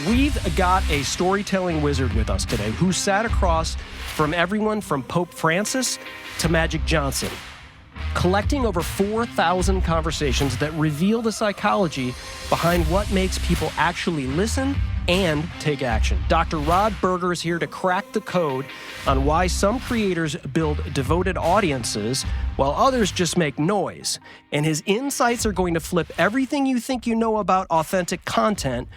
We've got a storytelling wizard with us today who sat across from everyone from Pope Francis to Magic Johnson, collecting over 4,000 conversations that reveal the psychology behind what makes people actually listen and take action. Dr. Rod Berger is here to crack the code on why some creators build devoted audiences while others just make noise. And his insights are going to flip everything you think you know about authentic content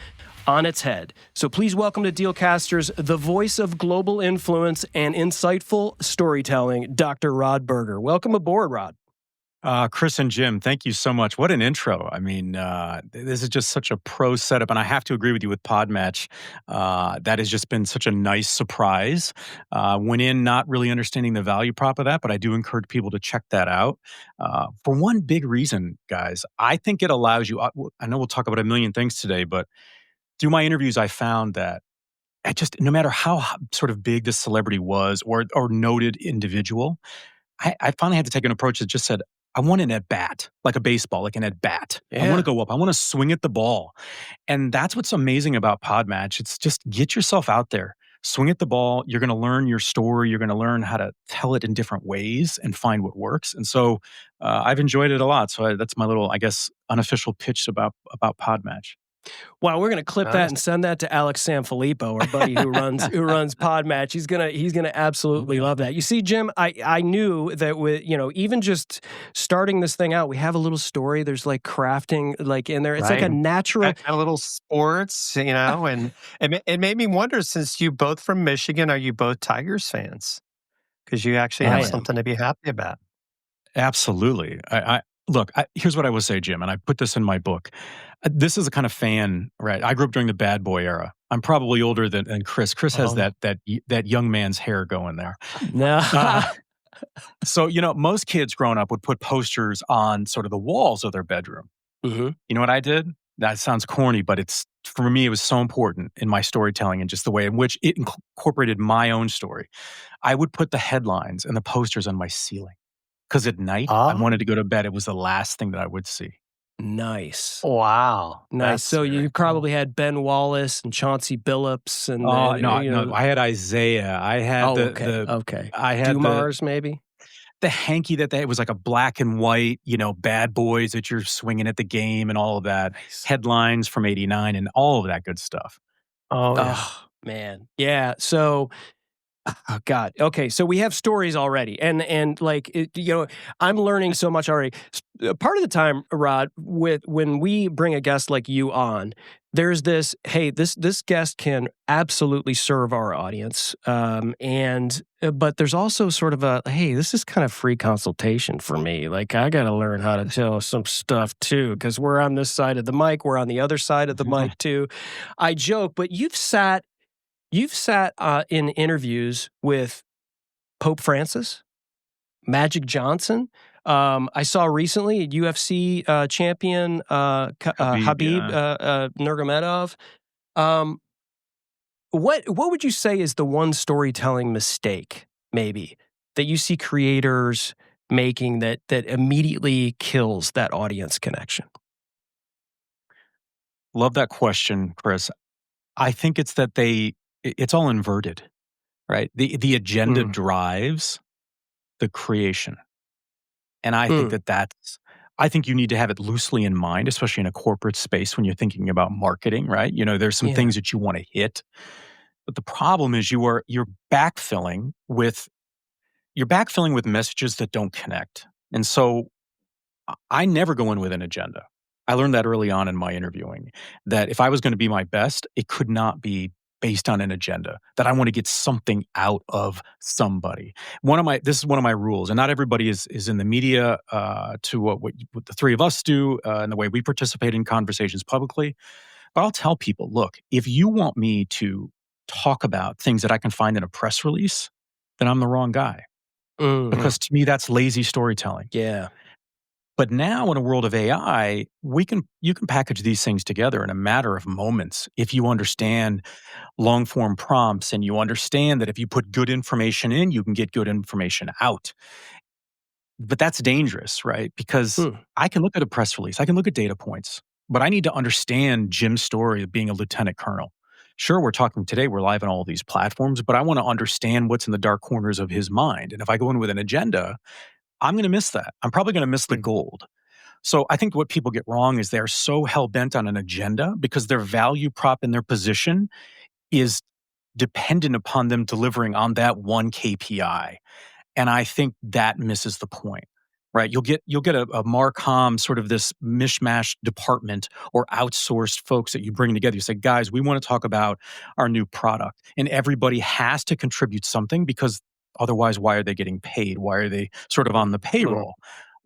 on its head. So please welcome to Dealcasters, the voice of global influence and insightful storytelling, Dr. Rod Berger. Welcome aboard, Rod. Chris and Jim, thank you so much. What an intro. I mean, this is just such a pro setup. And I have to agree with you with Podmatch. That has just been such a nice surprise. Went in not really understanding the value prop of that, but I do encourage people to check that out. For one big reason, guys, I think it allows you, I know we'll talk about a million things today, but through my interviews, I found that no matter how sort of big the celebrity was or noted individual, I finally had to take an approach that just said, I want an at-bat, like a baseball, like an at-bat. Yeah. I want to go up. I want to swing at the ball. And that's what's amazing about Podmatch. It's just get yourself out there. Swing at the ball. You're going to learn your story. You're going to learn how to tell it in different ways and find what works. And so I've enjoyed it a lot. So that's my little, I guess, unofficial pitch about Podmatch. Wow, we're going to clip that and send that to Alex Sanfilippo, our buddy who runs Podmatch. He's gonna absolutely love that. You see, Jim, I knew that with even just starting this thing out, we have a little story. There's like crafting like in there. It's like a natural and a little sports, and it made me wonder, since you both from Michigan, are you both Tigers fans? Because you actually have something to be happy about. Absolutely. Look, here's what I will say, Jim, and I put this in my book. This is a kind of fan, right? I grew up during the bad boy era. I'm probably older than Chris. Chris has that young man's hair going there. No. So, most kids growing up would put posters on sort of the walls of their bedroom. Mm-hmm. You know what I did? That sounds corny, but for me, it was so important in my storytelling and just the way in which it incorporated my own story. I would put the headlines and the posters on my ceiling. Because at night, I wanted to go to bed. It was the last thing that I would see. Nice. Wow. Nice. So you probably had Ben Wallace and Chauncey Billups and no. I had Isaiah. I had I had Dumars, maybe the hanky it was like a black and white, bad boys that you're swinging at the game and all of that. Nice. Headlines from '89 and all of that good stuff. Oh man, yeah. So. Oh God. Okay, so we have stories already, and like I'm learning so much already. Part of the time, Rod, when we bring a guest like you on, there's this. Hey, this guest can absolutely serve our audience, but there's also sort of a hey, this is kind of free consultation for me. Like I got to learn how to tell some stuff too, because we're on this side of the mic, we're on the other side of the mic too. I joke, but you've sat in interviews with Pope Francis, Magic Johnson. I saw recently a UFC champion, Khabib Nurmagomedov. What would you say is the one storytelling mistake, maybe, that you see creators making that immediately kills that audience connection? Love that question, Chris. I think it's that it's all inverted, right? The agenda drives the creation. And I think I think you need to have it loosely in mind, especially in a corporate space when you're thinking about marketing, right? There's some things that you want to hit. But the problem is you're backfilling with messages that don't connect. And so I never go in with an agenda. I learned that early on in my interviewing, that if I was going to be my best, it could not be based on an agenda, that I want to get something out of somebody. This is one of my rules, and not everybody is in the media to what the three of us do and the way we participate in conversations publicly. But I'll tell people, look, if you want me to talk about things that I can find in a press release, then I'm the wrong guy. Because to me, that's lazy storytelling. Yeah. But now in a world of AI, you can package these things together in a matter of moments if you understand long-form prompts and you understand that if you put good information in, you can get good information out. But that's dangerous, right? Because I can look at a press release, I can look at data points, but I need to understand Jim's story of being a lieutenant colonel. Sure, we're talking today, we're live on all these platforms, but I want to understand what's in the dark corners of his mind. And if I go in with an agenda, I'm going to miss that. I'm probably going to miss the Mm. gold. So I think what people get wrong is they're so hell bent on an agenda because their value prop in their position is dependent upon them delivering on that one KPI. And I think that misses the point, right? You'll get a Marcom sort of this mishmash department or outsourced folks that you bring together. You say, guys, we want to talk about our new product, and everybody has to contribute something because otherwise, why are they getting paid? Why are they sort of on the Mm. payroll?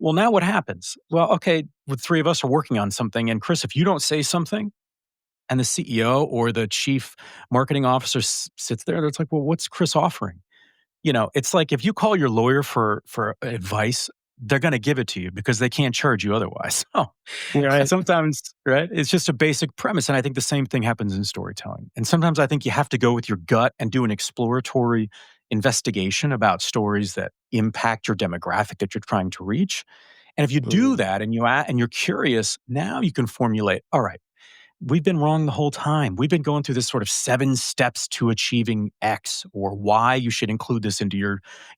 Well, now what happens? Well, okay, the three of us are working on something, and Chris, if you don't say something, and the CEO or the chief marketing officer sits there, it's like, well, what's Chris offering? It's like if you call your lawyer for advice, they're going to give it to you because they can't charge you otherwise. So, and Right. sometimes, right, it's just a basic premise. And I think the same thing happens in storytelling. And sometimes I think you have to go with your gut and do an exploratory investigation about stories that impact your demographic that you're trying to reach. And if you do Mm. that and you're curious, now you can formulate, all right, we've been wrong the whole time. We've been going through this sort of 7 steps to achieving X or Y. You should include this into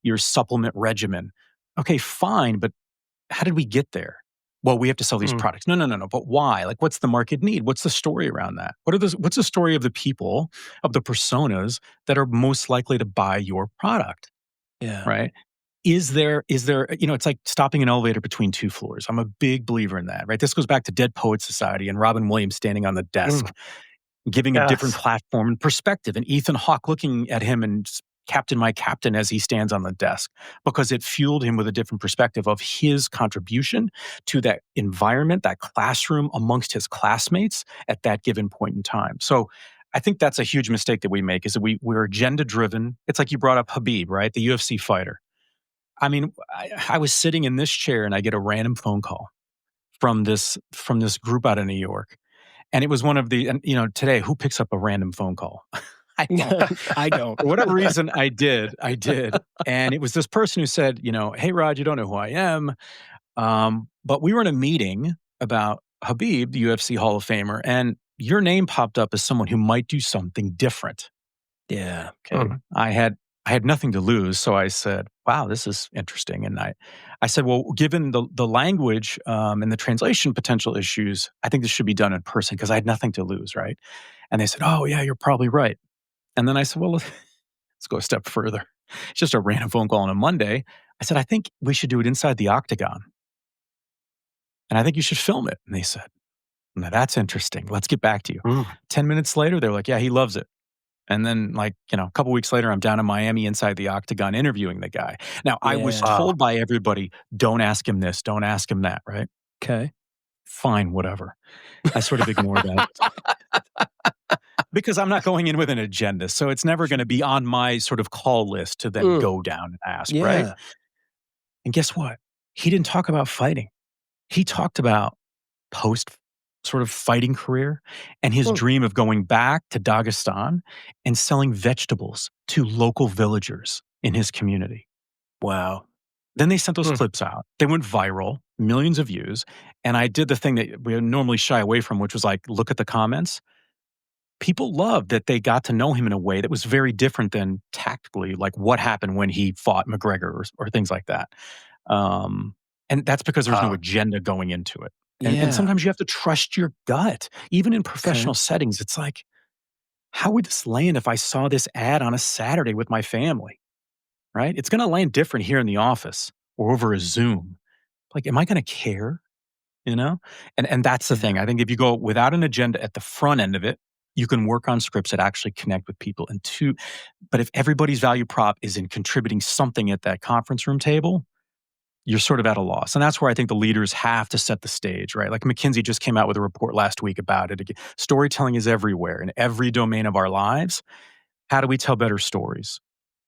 your supplement regimen. Okay, fine, but how did we get there? Well, we have to sell these Mm. products. No, no, no, no. But why? Like, what's the market need? What's the story around that? What's the story of the people, of the personas that are most likely to buy your product? Yeah. Right? Is there, it's like stopping an elevator between 2 floors. I'm a big believer in that, right? This goes back to Dead Poets Society and Robin Williams standing on the Mm. desk, giving a different Yes. platform and perspective, and Ethan Hawke looking at him and Captain, my captain, as he stands on the desk, because it fueled him with a different perspective of his contribution to that environment, that classroom amongst his classmates at that given point in time. So I think that's a huge mistake that we make is that we're agenda driven. It's like you brought up Habib, right? The UFC fighter. I mean, I was sitting in this chair and I get a random phone call from this group out of New York, and it was one of the. And today, who picks up a random phone call? I don't. I don't. For whatever reason, I did, and it was this person who said, "Hey, Rod, you don't know who I am, but we were in a meeting about Habib, the UFC Hall of Famer, and your name popped up as someone who might do something different." Yeah. Okay. I had nothing to lose, so I said, "Wow, this is interesting." And I said, "Well, given the language and the translation potential issues, I think this should be done in person because I had nothing to lose, right?" And they said, "Oh, yeah, you're probably right." And then I said, "Well, let's go a step further. It's just a random phone call on a Monday." I said, "I think we should do it inside the octagon, and I think you should film it." And they said, "Now that's interesting. Let's get back to you." Mm. 10 minutes later, they're like, "Yeah, he loves it." And then, a couple weeks later, I'm down in Miami inside the octagon interviewing the guy. Now, I was Yeah. Wow. told by everybody, don't ask him this, don't ask him that, right? Okay. Fine, whatever. I sort of ignore that because I'm not going in with an agenda. So it's never going to be on my sort of call list to then Mm. go down and ask, right? Yeah. And guess what? He didn't talk about fighting. He talked about post sort of fighting career and his Mm. dream of going back to Dagestan and selling vegetables to local villagers in his community. Wow. Then they sent those Mm. clips out. They went viral, millions of views. And I did the thing that we normally shy away from, which was like, look at the comments. People loved that they got to know him in a way that was very different than tactically, like what happened when he fought McGregor or things like that. Um, and that's because there's no Wow. agenda going into it. And Yeah. sometimes you have to trust your gut. Even in Okay. professional settings, it's like, how would this land if I saw this ad on a Saturday with my family? Right? It's going to land different here in the office or over a Zoom. Like, am I going to care? And that's the Yeah. thing. I think if you go without an agenda at the front end of it, you can work on scripts that actually connect with people. But if everybody's value prop is in contributing something at that conference room table, you're sort of at a loss. And that's where I think the leaders have to set the stage, right? Like McKinsey just came out with a report last week about it. Again, storytelling is everywhere in every domain of our lives. How do we tell better stories?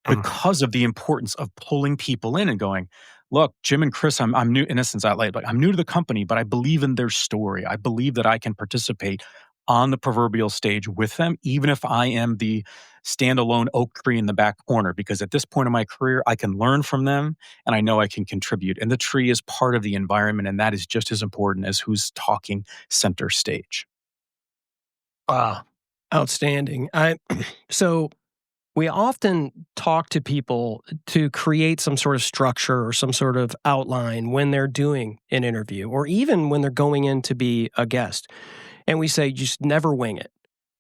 Mm. Because of the importance of pulling people in and going, look, Jim and Chris, I'm new, in essence, I'm new to the company, but I believe in their story. I believe that I can participate on the proverbial stage with them, even if I am the standalone oak tree in the back corner, because at this point in my career, I can learn from them and I know I can contribute. And the tree is part of the environment, and that is just as important as who's talking center stage. Wow. Outstanding. So we often talk to people to create some sort of structure or some sort of outline when they're doing an interview or even when they're going in to be a guest. And we say, just never wing it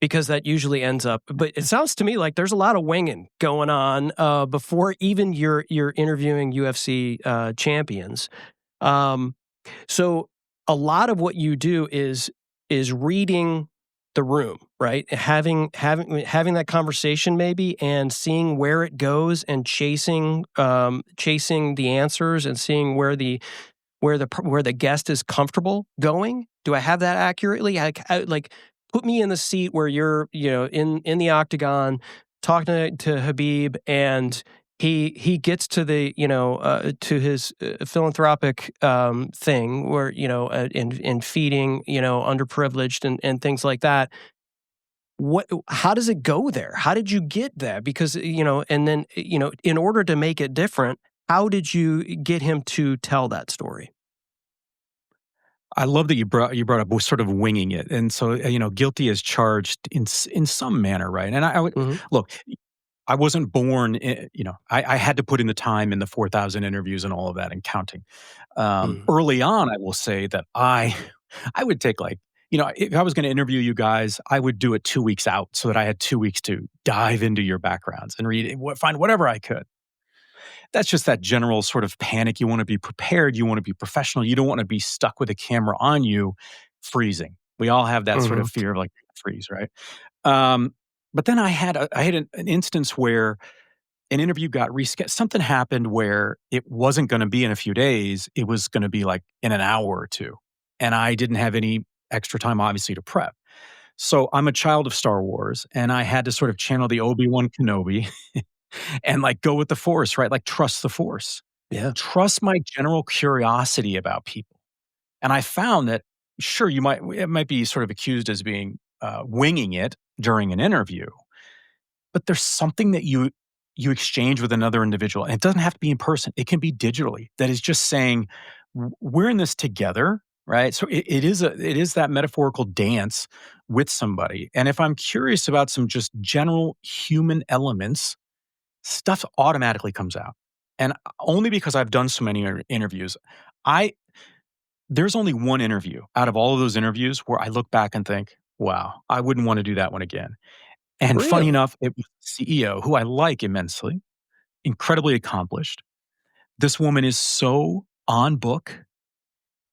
because that usually ends up. But it sounds to me like there's a lot of winging going on before even you're interviewing UFC champions. Um, so a lot of what you do is reading the room, right? Having that conversation maybe and seeing where it goes and chasing the answers and seeing where the guest is comfortable going. Do I have that accurately? Like put me in the seat where you're, in the octagon talking to Habib and he gets to the, to his philanthropic thing where, in feeding, underprivileged and things like that. How does it go there? How did you get there? Because, and then, in order to make it different, how did you get him to tell that story? I love that you brought up sort of winging it, and so guilty as charged in some manner, right? And I would Mhm. look. I wasn't born. I had to put in the time in the 4,000 interviews and all of that and counting. Mm. Early on, I will say that I would take like if I was going to interview you guys, I would do it 2 weeks out so that I had 2 weeks to dive into your backgrounds and find whatever I could. That's just that general sort of panic. You want to be prepared. You want to be professional. You don't want to be stuck with a camera on you, freezing. We all have that sort of Mhm. fear of like freeze, right? Um, but then I had an instance where an interview got rescheduled. Something happened where it wasn't going to be in a few days. It was going to be like in an hour or two, and I didn't have any extra time, obviously, to prep. So I'm a child of Star Wars, and I had to sort of channel the Obi-Wan Kenobi and like go with the force, right? Like trust the force. Yeah. Trust my general curiosity about people. And I found that sure it might be sort of accused as being winging it during an interview, but there's something that you exchange with another individual, and it doesn't have to be in person. It can be digitally. That is just saying we're in this together, right? So it is that metaphorical dance with somebody. And if I'm curious about some just general human elements, stuff automatically comes out. And only because I've done so many interviews, I there's only one interview out of all of those interviews where I look back and think, "Wow, I wouldn't want to do that one again." And funny Really? enough, it was the CEO who I like immensely, incredibly accomplished. This woman is so on book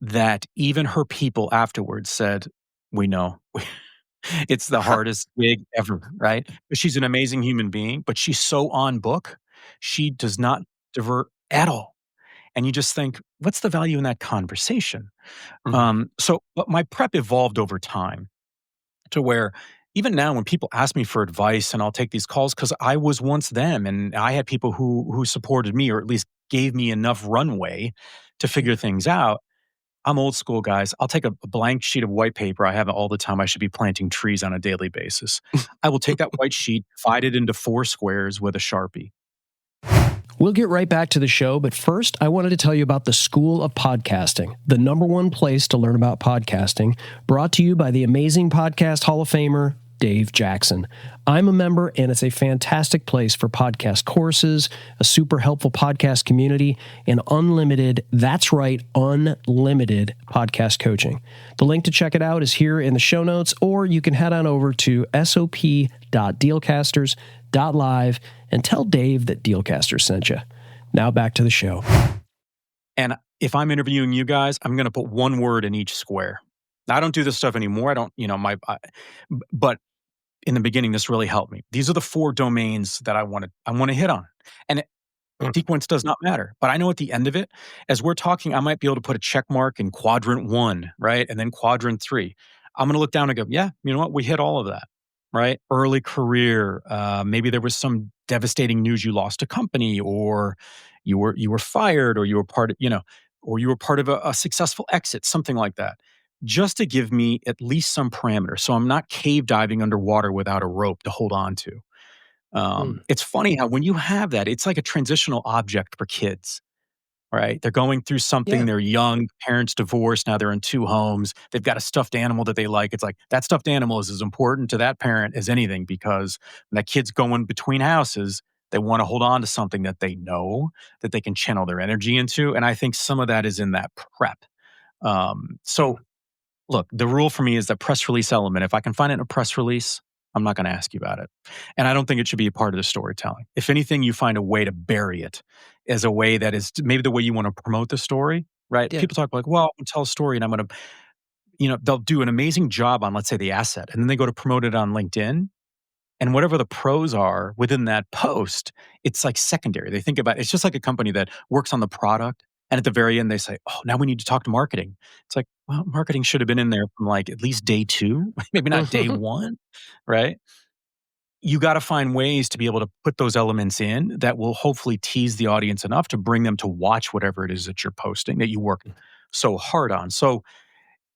that even her people afterwards said, "We know. It's the hardest gig ever," right? But she's an amazing human being, but she's so on book. She does not divert at all. And you just think, what's the value in that conversation? Mhm. But my prep evolved over time to where even now when people ask me for advice and I'll take these calls because I was once them and I had people who supported me or at least gave me enough runway to figure Yeah. things out. I'm old school, guys. I'll take a blank sheet of white paper. I have it all the time. I should be planting trees on a daily basis. I will take that white sheet, divide it into 4 squares with a Sharpie. We'll get right back to the show, but first, I wanted to tell you about the School of Podcasting, the number one place to learn about podcasting, brought to you by the amazing podcast Hall of Famer, Dave Jackson. I'm a member, and it's a fantastic place for podcast courses, a super helpful podcast community, and that's right, unlimited podcast coaching. The link to check it out is here in the show notes, or you can head on over to sop.dealcasters.live and tell Dave that Dealcasters sent you. Now back to the show. And if I'm interviewing you guys, I'm going to put one word in each square. I don't do this stuff anymore. I don't, but in the beginning, this really helped me. These are the 4 domains that I want to hit on. And sequence does not matter. But I know at the end of it, as we're talking, I might be able to put a check mark in quadrant 1, right? And then quadrant 3. I'm going to look down and go, yeah, you know what? We hit all of that, right? Early career. Maybe there was some devastating news. You lost a company or you were fired or you were part of a successful exit, something like that. Just to give me at least some parameters. So I'm not cave diving underwater without a rope to hold on to. Mm. It's funny how when you have that, it's like a transitional object for kids. right? They're going through something. Yeah. They're young, parents divorced. Now they're in 2 homes. They've got a stuffed animal that they like. It's like that stuffed animal is as important to that parent as anything because when that kid's going between houses, they want to hold on to something that they know that they can channel their energy into. And I think some of that is in that prep. So look, the rule for me is that press release element. If I can find it in a press release, I'm not going to ask you about it. And I don't think it should be a part of the storytelling. If anything, you find a way to bury it as a way that is maybe the way you want to promote the story, right? Yeah. People talk like, well, I'll tell a story and I'm going to, they'll do an amazing job on, let's say, the asset. And then they go to promote it on LinkedIn. And whatever the pros are within that post, it's like secondary. They think about it's just like a company that works on the product. And at the very end, they say, oh, now we need to talk to marketing. It's like, well, marketing should have been in there from like at least day 2, maybe not day 1, right? You got to find ways to be able to put those elements in that will hopefully tease the audience enough to bring them to watch whatever it is that you're posting that you work so hard on. So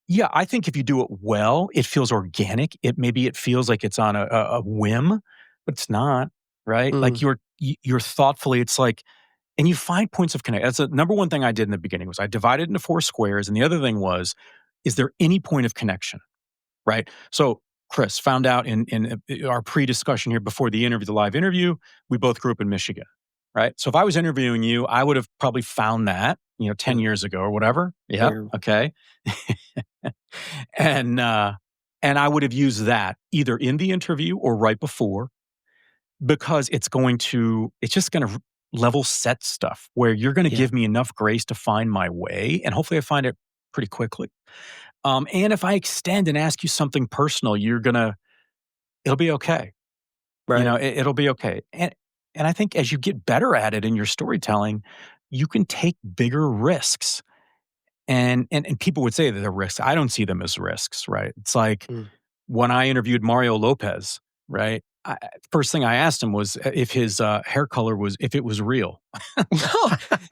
yeah, I think if you do it well, it feels organic. Maybe it feels like it's on a whim, but it's not, right? Like Mm. you're thoughtfully. It's like, and you find points of connect. That's the number one thing I did in the beginning was I divided into 4 squares, and the other thing was, is there any point of connection, right? So Chris found out in our pre-discussion here before the interview, the live interview, we both grew up in Michigan, right? So if I was interviewing you, I would have probably found that 10 Mm. years ago or whatever. Yeah, We're okay. And I would have used that either in the interview or right before because it's just going to level set stuff where you're going to Yeah. give me enough grace to find my way. And hopefully I find it pretty quickly. And if I extend and ask you something personal, it'll be okay. Right. It'll be okay. And I think as you get better at it in your storytelling, you can take bigger risks. And people would say that they're risks. I don't see them as risks, right? It's like Mm. when I interviewed Mario Lopez, right? First thing I asked him was if his hair color if it was real, right?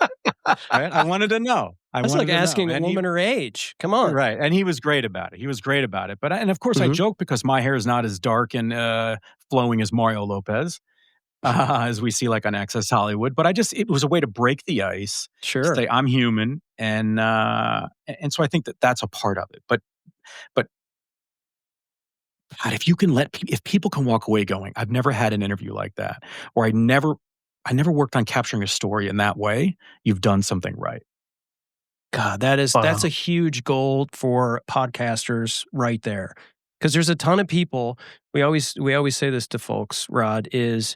I wanted to know. That's like asking a woman her age. Come on. Right, and he was great about it. He was great about it. And of course, I Mhm. joke because my hair is not as dark and flowing as Mario Lopez, as we see like on Access Hollywood. But it was a way to break the ice, Sure. say I'm human, and so I think that that's a part of it. But God, if people can walk away going, I've never had an interview like that, or I never worked on capturing a story in that way. You've done something right. God, that's Wow. a huge goal for podcasters right there. Because there's a ton of people. We always say this to folks, Rod, is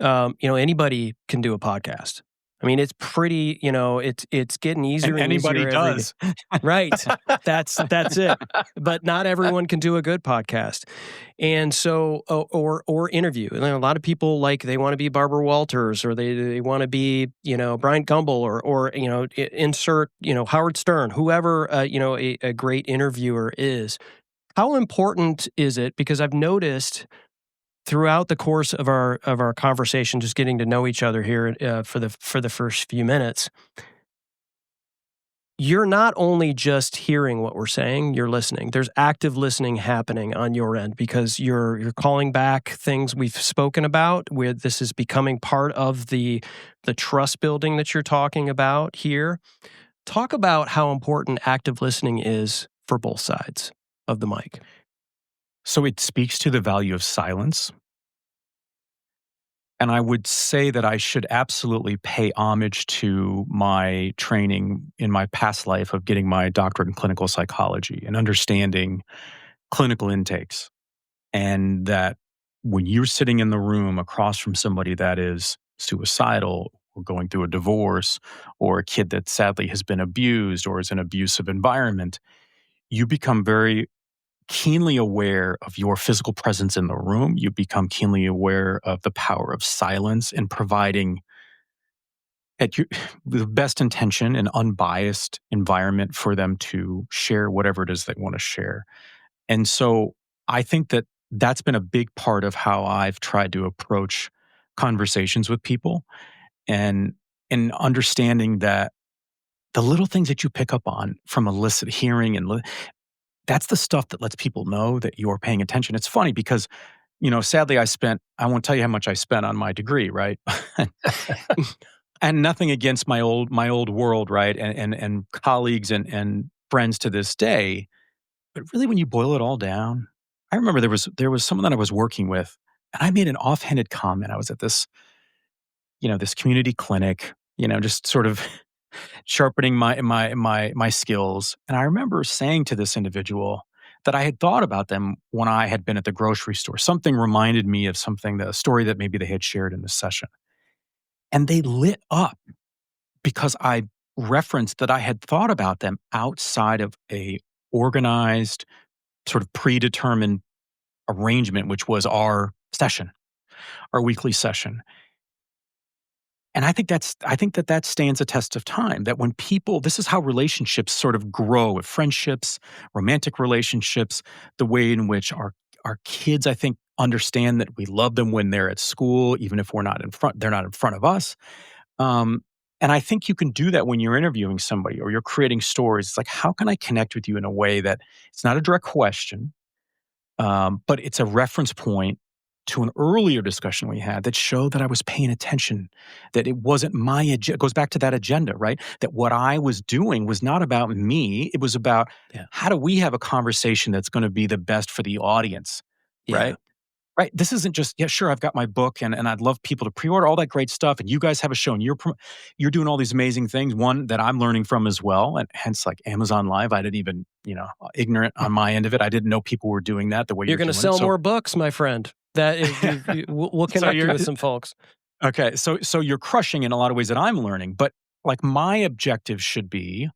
anybody can do a podcast. I mean, it's pretty, it's getting easier And and anybody easier every day. does. Right. That's it. But not everyone can do a good podcast. And so or interview. And a lot of people they want to be Barbara Walters or they want to be, Brian Gumble or insert, Howard Stern, whoever a great interviewer is. How important is it? Because I've noticed throughout the course of our conversation, just getting to know each other here for the first few minutes, you're not only just hearing what we're saying, you're listening. There's active listening happening on your end because you're calling back things we've spoken about, where this is becoming part of the trust building that you're talking about here. Talk about how important active listening is for both sides of the mic. So it speaks to the value of silence. And I would say that I should absolutely pay homage to my training in my past life of getting my doctorate in clinical psychology and understanding clinical intakes. And that when you're sitting in the room across from somebody that is suicidal or going through a divorce or a kid that sadly has been abused or is in an abusive environment, you become very keenly aware of your physical presence in the room. You become keenly aware of the power of silence and providing the best intention and unbiased environment for them to share whatever it is they want to share. And so I think that that's been a big part of how I've tried to approach conversations with people and understanding that the little things that you pick up on from hearing that's the stuff that lets people know that you're paying attention. It's funny because, sadly I won't tell you how much I spent on my degree, right? And nothing against my old world, right? And colleagues and friends to this day. But really, when you boil it all down, I remember there was someone that I was working with, and I made an offhanded comment. I was at this community clinic, just sort of sharpening my skills. And I remember saying to this individual that I had thought about them when I had been at the grocery store. Something reminded me of something, the story that maybe they had shared in this session. And they lit up because I referenced that I had thought about them outside of a organized, sort of predetermined arrangement, which was our session, our weekly session. And I think that stands a test of time. That when people, this is how relationships sort of grow, with friendships, romantic relationships, the way in which our kids, I think, understand that we love them when they're at school, even if they're not in front of us. Um, and I think you can do that when you're interviewing somebody or you're creating stories. It's like, how can I connect with you in a way that it's not a direct question, but it's a reference point to an earlier discussion we had that showed that I was paying attention, that it wasn't my agenda. It goes back to that agenda, right? That what I was doing was not about me. It was about Yeah. how do we have a conversation that's going to be the best for the audience, Yeah. right? Right. This isn't just, yeah, sure, I've got my book and I'd love people to pre-order all that great stuff. And you guys have a show and you're doing all these amazing things. One that I'm learning from as well. And hence like Amazon Live, I didn't even, ignorant on my end of it. I didn't know people were doing that the way You're you're going to doing it. sell So, more books, my friend. That is, we'll so connect you you're, with some folks. okay. So you're crushing in a lot of ways that I'm learning, but like my objective should be,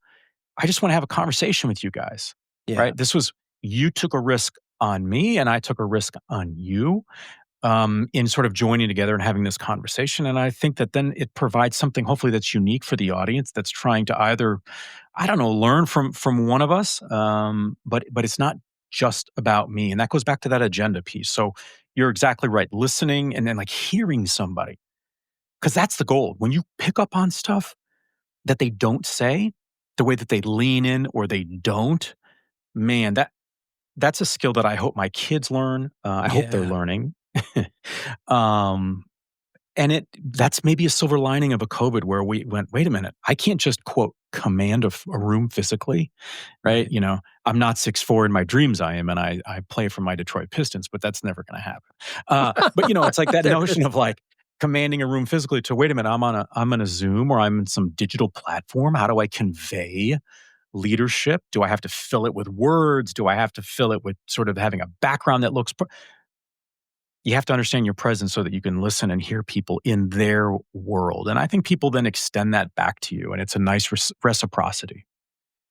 I just want to have a conversation with you guys, Yeah. right? You took a risk on me and I took a risk on you, in sort of joining together and having this conversation. And I think that then it provides something hopefully that's unique for the audience that's trying to either, I don't know, learn from one of us, but it's not just about me. And that goes back to that agenda piece. So you're exactly right. Listening and then like hearing somebody, because that's the goal. When you pick up on stuff that they don't say, the way that they lean in or they don't, man, that's a skill that I hope my kids learn. I hope they're Yeah. learning. um, and that's maybe a silver lining of a COVID where we went, wait a minute, I can't just quote command a room physically, right? Right. I'm not 6'4" in my dreams. I am, and I play for my Detroit Pistons, but that's never going to happen. But it's like that There it notion is. of like commanding a room physically to wait a minute, I'm on a Zoom or I'm in some digital platform. How do I convey leadership? Do I have to fill it with words? Do I have to fill it with sort of having a background that looks? You have to understand your presence so that you can listen and hear people in their world. And I think people then extend that back to you, and it's a nice reciprocity.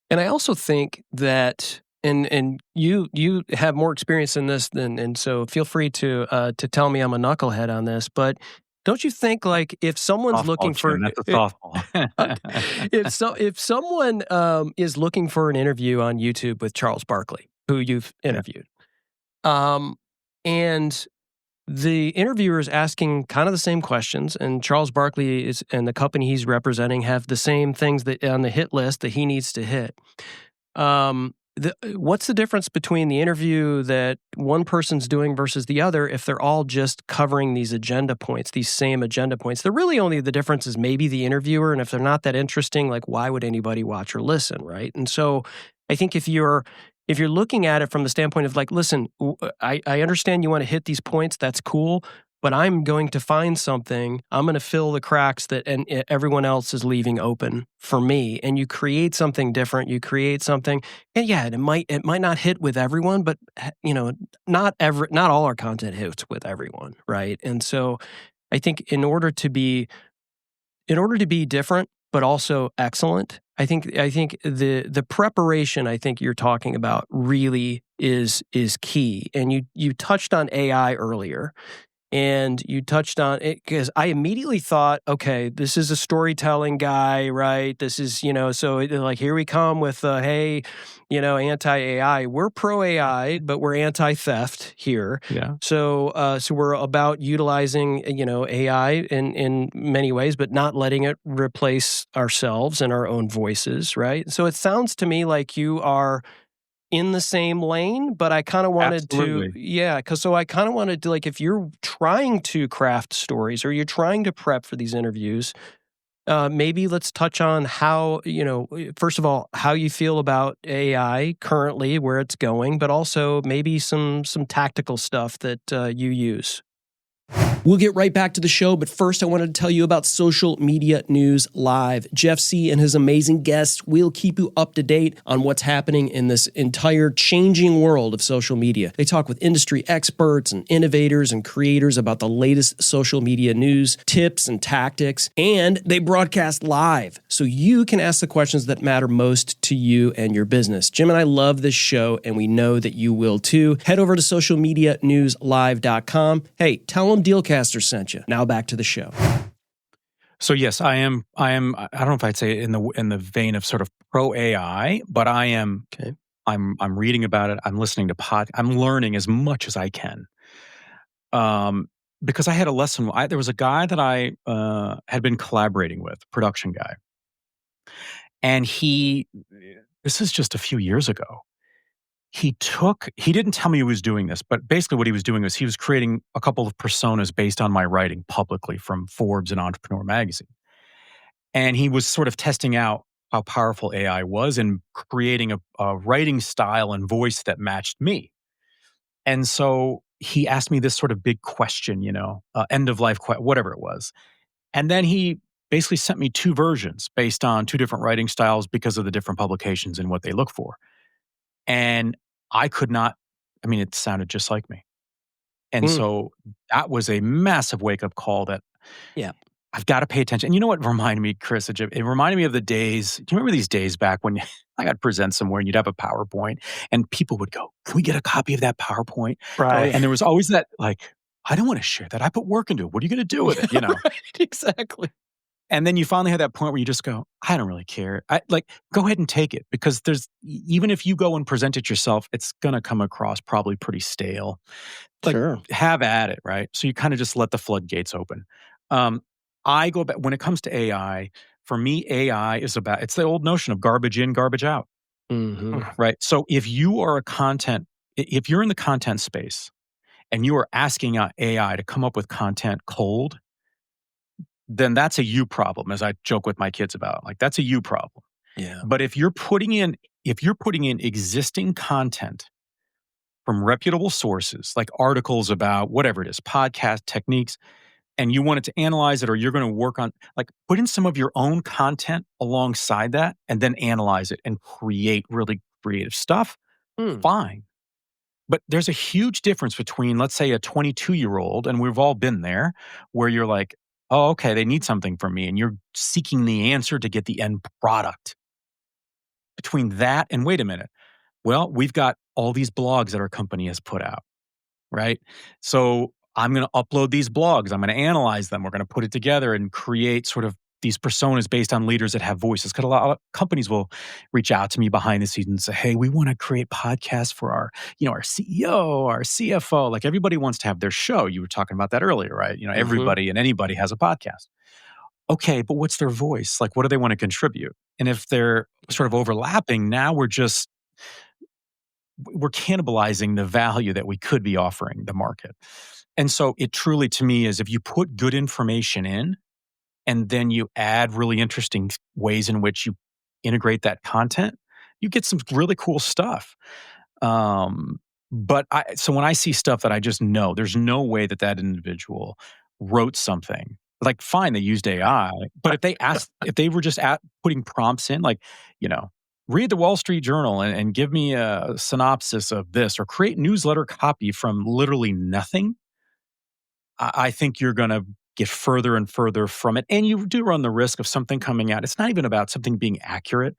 And I also think that, and you have more experience in this and so feel free to tell me I'm a knucklehead on this, but don't you think like if someone's Softball, looking for Jim. That's a softball. if someone is looking for an interview on YouTube with Charles Barkley, who you've Yeah. interviewed, and the interviewer is asking kind of the same questions, and Charles Barkley is and the company he's representing have the same things that on the hit list that he needs to hit. What's the difference between the interview that one person's doing versus the other if they're all just covering these agenda points, these same agenda points? They're really only the difference is maybe the interviewer, and if they're not that interesting, like why would anybody watch or listen, right? And so I think if you're looking at it from the standpoint of like, listen, I understand you want to hit these points, that's cool, but I'm going to find something. I'm going to fill the cracks that and everyone else is leaving open for me. And you create something different. You create something, and yeah, it might not hit with everyone, but not all our content hits with everyone, right? And so, I think in order to be different, but also excellent, I think the preparation I think you're talking about really is key. And you touched on AI earlier. And you touched on it because I immediately thought, okay, this is a storytelling guy, right? This is, so like here we come with, hey, anti-AI. We're pro-AI, but we're anti-theft here. Yeah. So we're about utilizing, AI in many ways, but not letting it replace ourselves and our own voices, right? So it sounds to me like you are in the same lane, but I kind of wanted Absolutely. I kind of wanted to, like, if you're trying to craft stories or you're trying to prep for these interviews, maybe let's touch on how, first of all, how you feel about AI currently, where it's going, but also maybe some tactical stuff that you use. We'll get right back to the show, but first I wanted to tell you about Social Media News Live. Jeff C. and his amazing guests will keep you up to date on what's happening in this entire changing world of social media. They talk with industry experts and innovators and creators about the latest social media news, tips, and tactics, and they broadcast live, so you can ask the questions that matter most to you and your business. Jim and I love this show, and we know that you will too. Head over to socialmedianewslive.com. Hey, tell them Dealcaster sent you. Now back to the show. So yes, I am. I don't know if I'd say in the vein of sort of pro AI, but I am. Okay. I'm reading about it. I'm listening to I'm learning as much as I can. Because I had a lesson. There was a guy that I had been collaborating with, production guy, and this is just a few years ago. He didn't tell me he was doing this, but basically what he was doing was he was creating a couple of personas based on my writing publicly from Forbes and Entrepreneur magazine. And he was sort of testing out how powerful AI was and creating a writing style and voice that matched me. And so he asked me this sort of big question, end of life, whatever it was. And then he basically sent me two versions based on two different writing styles because of the different publications and what they look for. And I could not, it sounded just like me. And so that was a massive wake-up call that I've got to pay attention. And you know what reminded me, Chris? It reminded me of the days, do you remember these days back when I got to present somewhere and you'd have a PowerPoint and people would go, can we get a copy of that PowerPoint? Right. And there was always that, like, I don't want to share that. I put work into it. What are you going to do with it? Right, exactly. And then you finally have that point where you just go, I don't really care. Go ahead and take it, because even if you go and present it yourself, it's going to come across probably pretty stale. Sure. Have at it, right? So you kind of just let the floodgates open. I go back, when it comes to AI, for me, AI is it's the old notion of garbage in, garbage out, right? So if you're in the content space and you are asking AI to come up with content cold, then that's a you problem, as I joke with my kids about. Like, that's a you problem. Yeah. But if you're putting in existing content from reputable sources, like articles about whatever it is, podcast techniques, and you wanted to analyze it, or you're going to work on, put in some of your own content alongside that and then analyze it and create really creative stuff, fine. But there's a huge difference between, let's say, a 22-year-old, and we've all been there, where you're like, oh, okay, they need something from me, and you're seeking the answer to get the end product. Between that and, wait a minute, well, we've got all these blogs that our company has put out, right? So I'm going to upload these blogs. I'm going to analyze them. We're going to put it together and create sort of these personas based on leaders that have voices. Because a lot of companies will reach out to me behind the scenes and say, hey, we want to create podcasts for our CEO, our CFO. Like, everybody wants to have their show. You were talking about that earlier, right? Everybody and anybody has a podcast. Okay, but what's their voice? Like, what do they want to contribute? And if they're sort of overlapping, now we're cannibalizing the value that we could be offering the market. And so it truly, to me, is if you put good information in and then you add really interesting ways in which you integrate that content, you get some really cool stuff. So when I see stuff that I just know, there's no way that individual wrote something. Like, fine, they used AI, but if they were just putting prompts in, read the Wall Street Journal and give me a synopsis of this, or create newsletter copy from literally nothing, I think you're going to get further and further from it. And you do run the risk of something coming out. It's not even about something being accurate,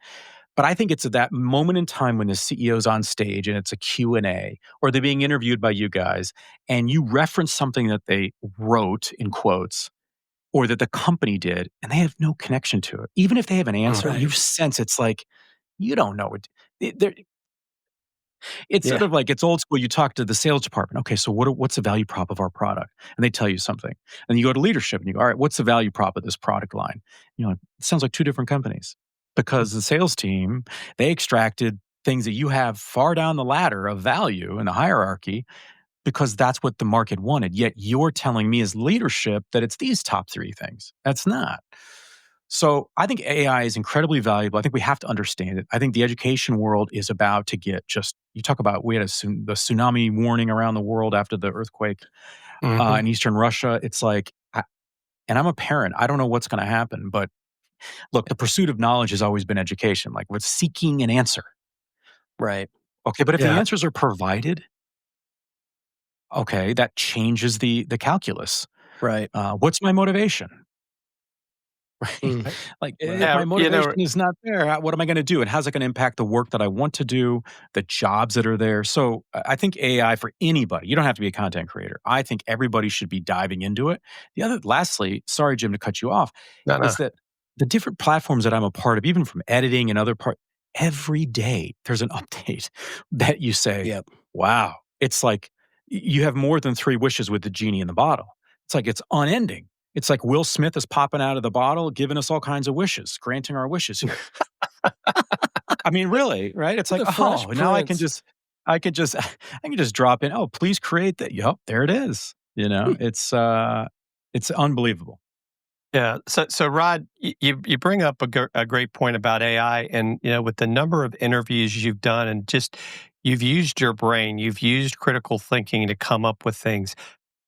but I think it's at that moment in time when the CEO's on stage and it's a Q&A, or they're being interviewed by you guys, and you reference something that they wrote, in quotes, or that the company did, and they have no connection to it. Even if they have an answer, you sense it's like, you don't know it. It's sort of like, it's old school. You talk to the sales department. Okay, so what's the value prop of our product? And they tell you something. And you go to leadership and you go, all right, what's the value prop of this product line? It sounds like two different companies, because the sales team, they extracted things that you have far down the ladder of value in the hierarchy, because that's what the market wanted. Yet you're telling me as leadership that it's these top three things. That's not. So I think AI is incredibly valuable. I think we have to understand it. I think the education world is about to get just, you talk about, we had the tsunami warning around the world after the earthquake Mhm. in Eastern Russia. It's like, and I'm a parent. I don't know what's going to happen, but look, the pursuit of knowledge has always been education. Like we're seeking an answer. Right. Okay, but if the Yeah. answers are provided, okay, that changes the calculus. Right. What's my motivation? Right? Mm. Like, Right. if my You know, motivation is not there, what am I going to do? And how's it going to impact the work that I want to do, the jobs that are there? So I think AI for anybody, you don't have to be a content creator. I think everybody should be diving into it. Lastly, sorry, Jim, to cut you off, no, no. is that the different platforms that I'm a part of, even from editing and other part, every day there's an update that you say, Yep. wow, it's like you have more than 3 wishes with the genie in the bottle. It's like it's unending. It's like Will Smith is popping out of the bottle, giving us all kinds of wishes, granting our wishes here. I mean, really, right? It's like, The Fresh oh, now Prince. I can just, I can just drop in. Oh, please create that. Yup, there it is. Hmm. It's unbelievable. Yeah. So Rod, you bring up a great point about AI, and with the number of interviews you've done, and just you've used your brain, you've used critical thinking to come up with things.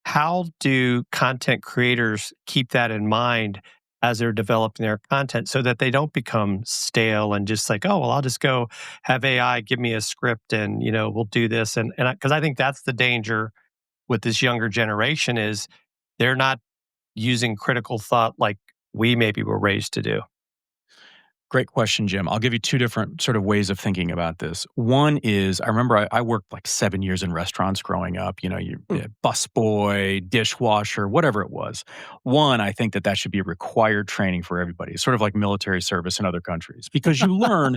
How do content creators keep that in mind as they're developing their content so that they don't become stale and just like, oh, well, I'll just go have AI give me a script and, we'll do this. And because I think that's the danger with this younger generation is they're not using critical thought like we maybe were raised to do. Great question, Jim. I'll give you 2 different sort of ways of thinking about this. One is, I remember I worked like 7 years in restaurants growing up, you Hmm. busboy, dishwasher, whatever it was. One, I think that should be required training for everybody. It's sort of like military service in other countries because you learn,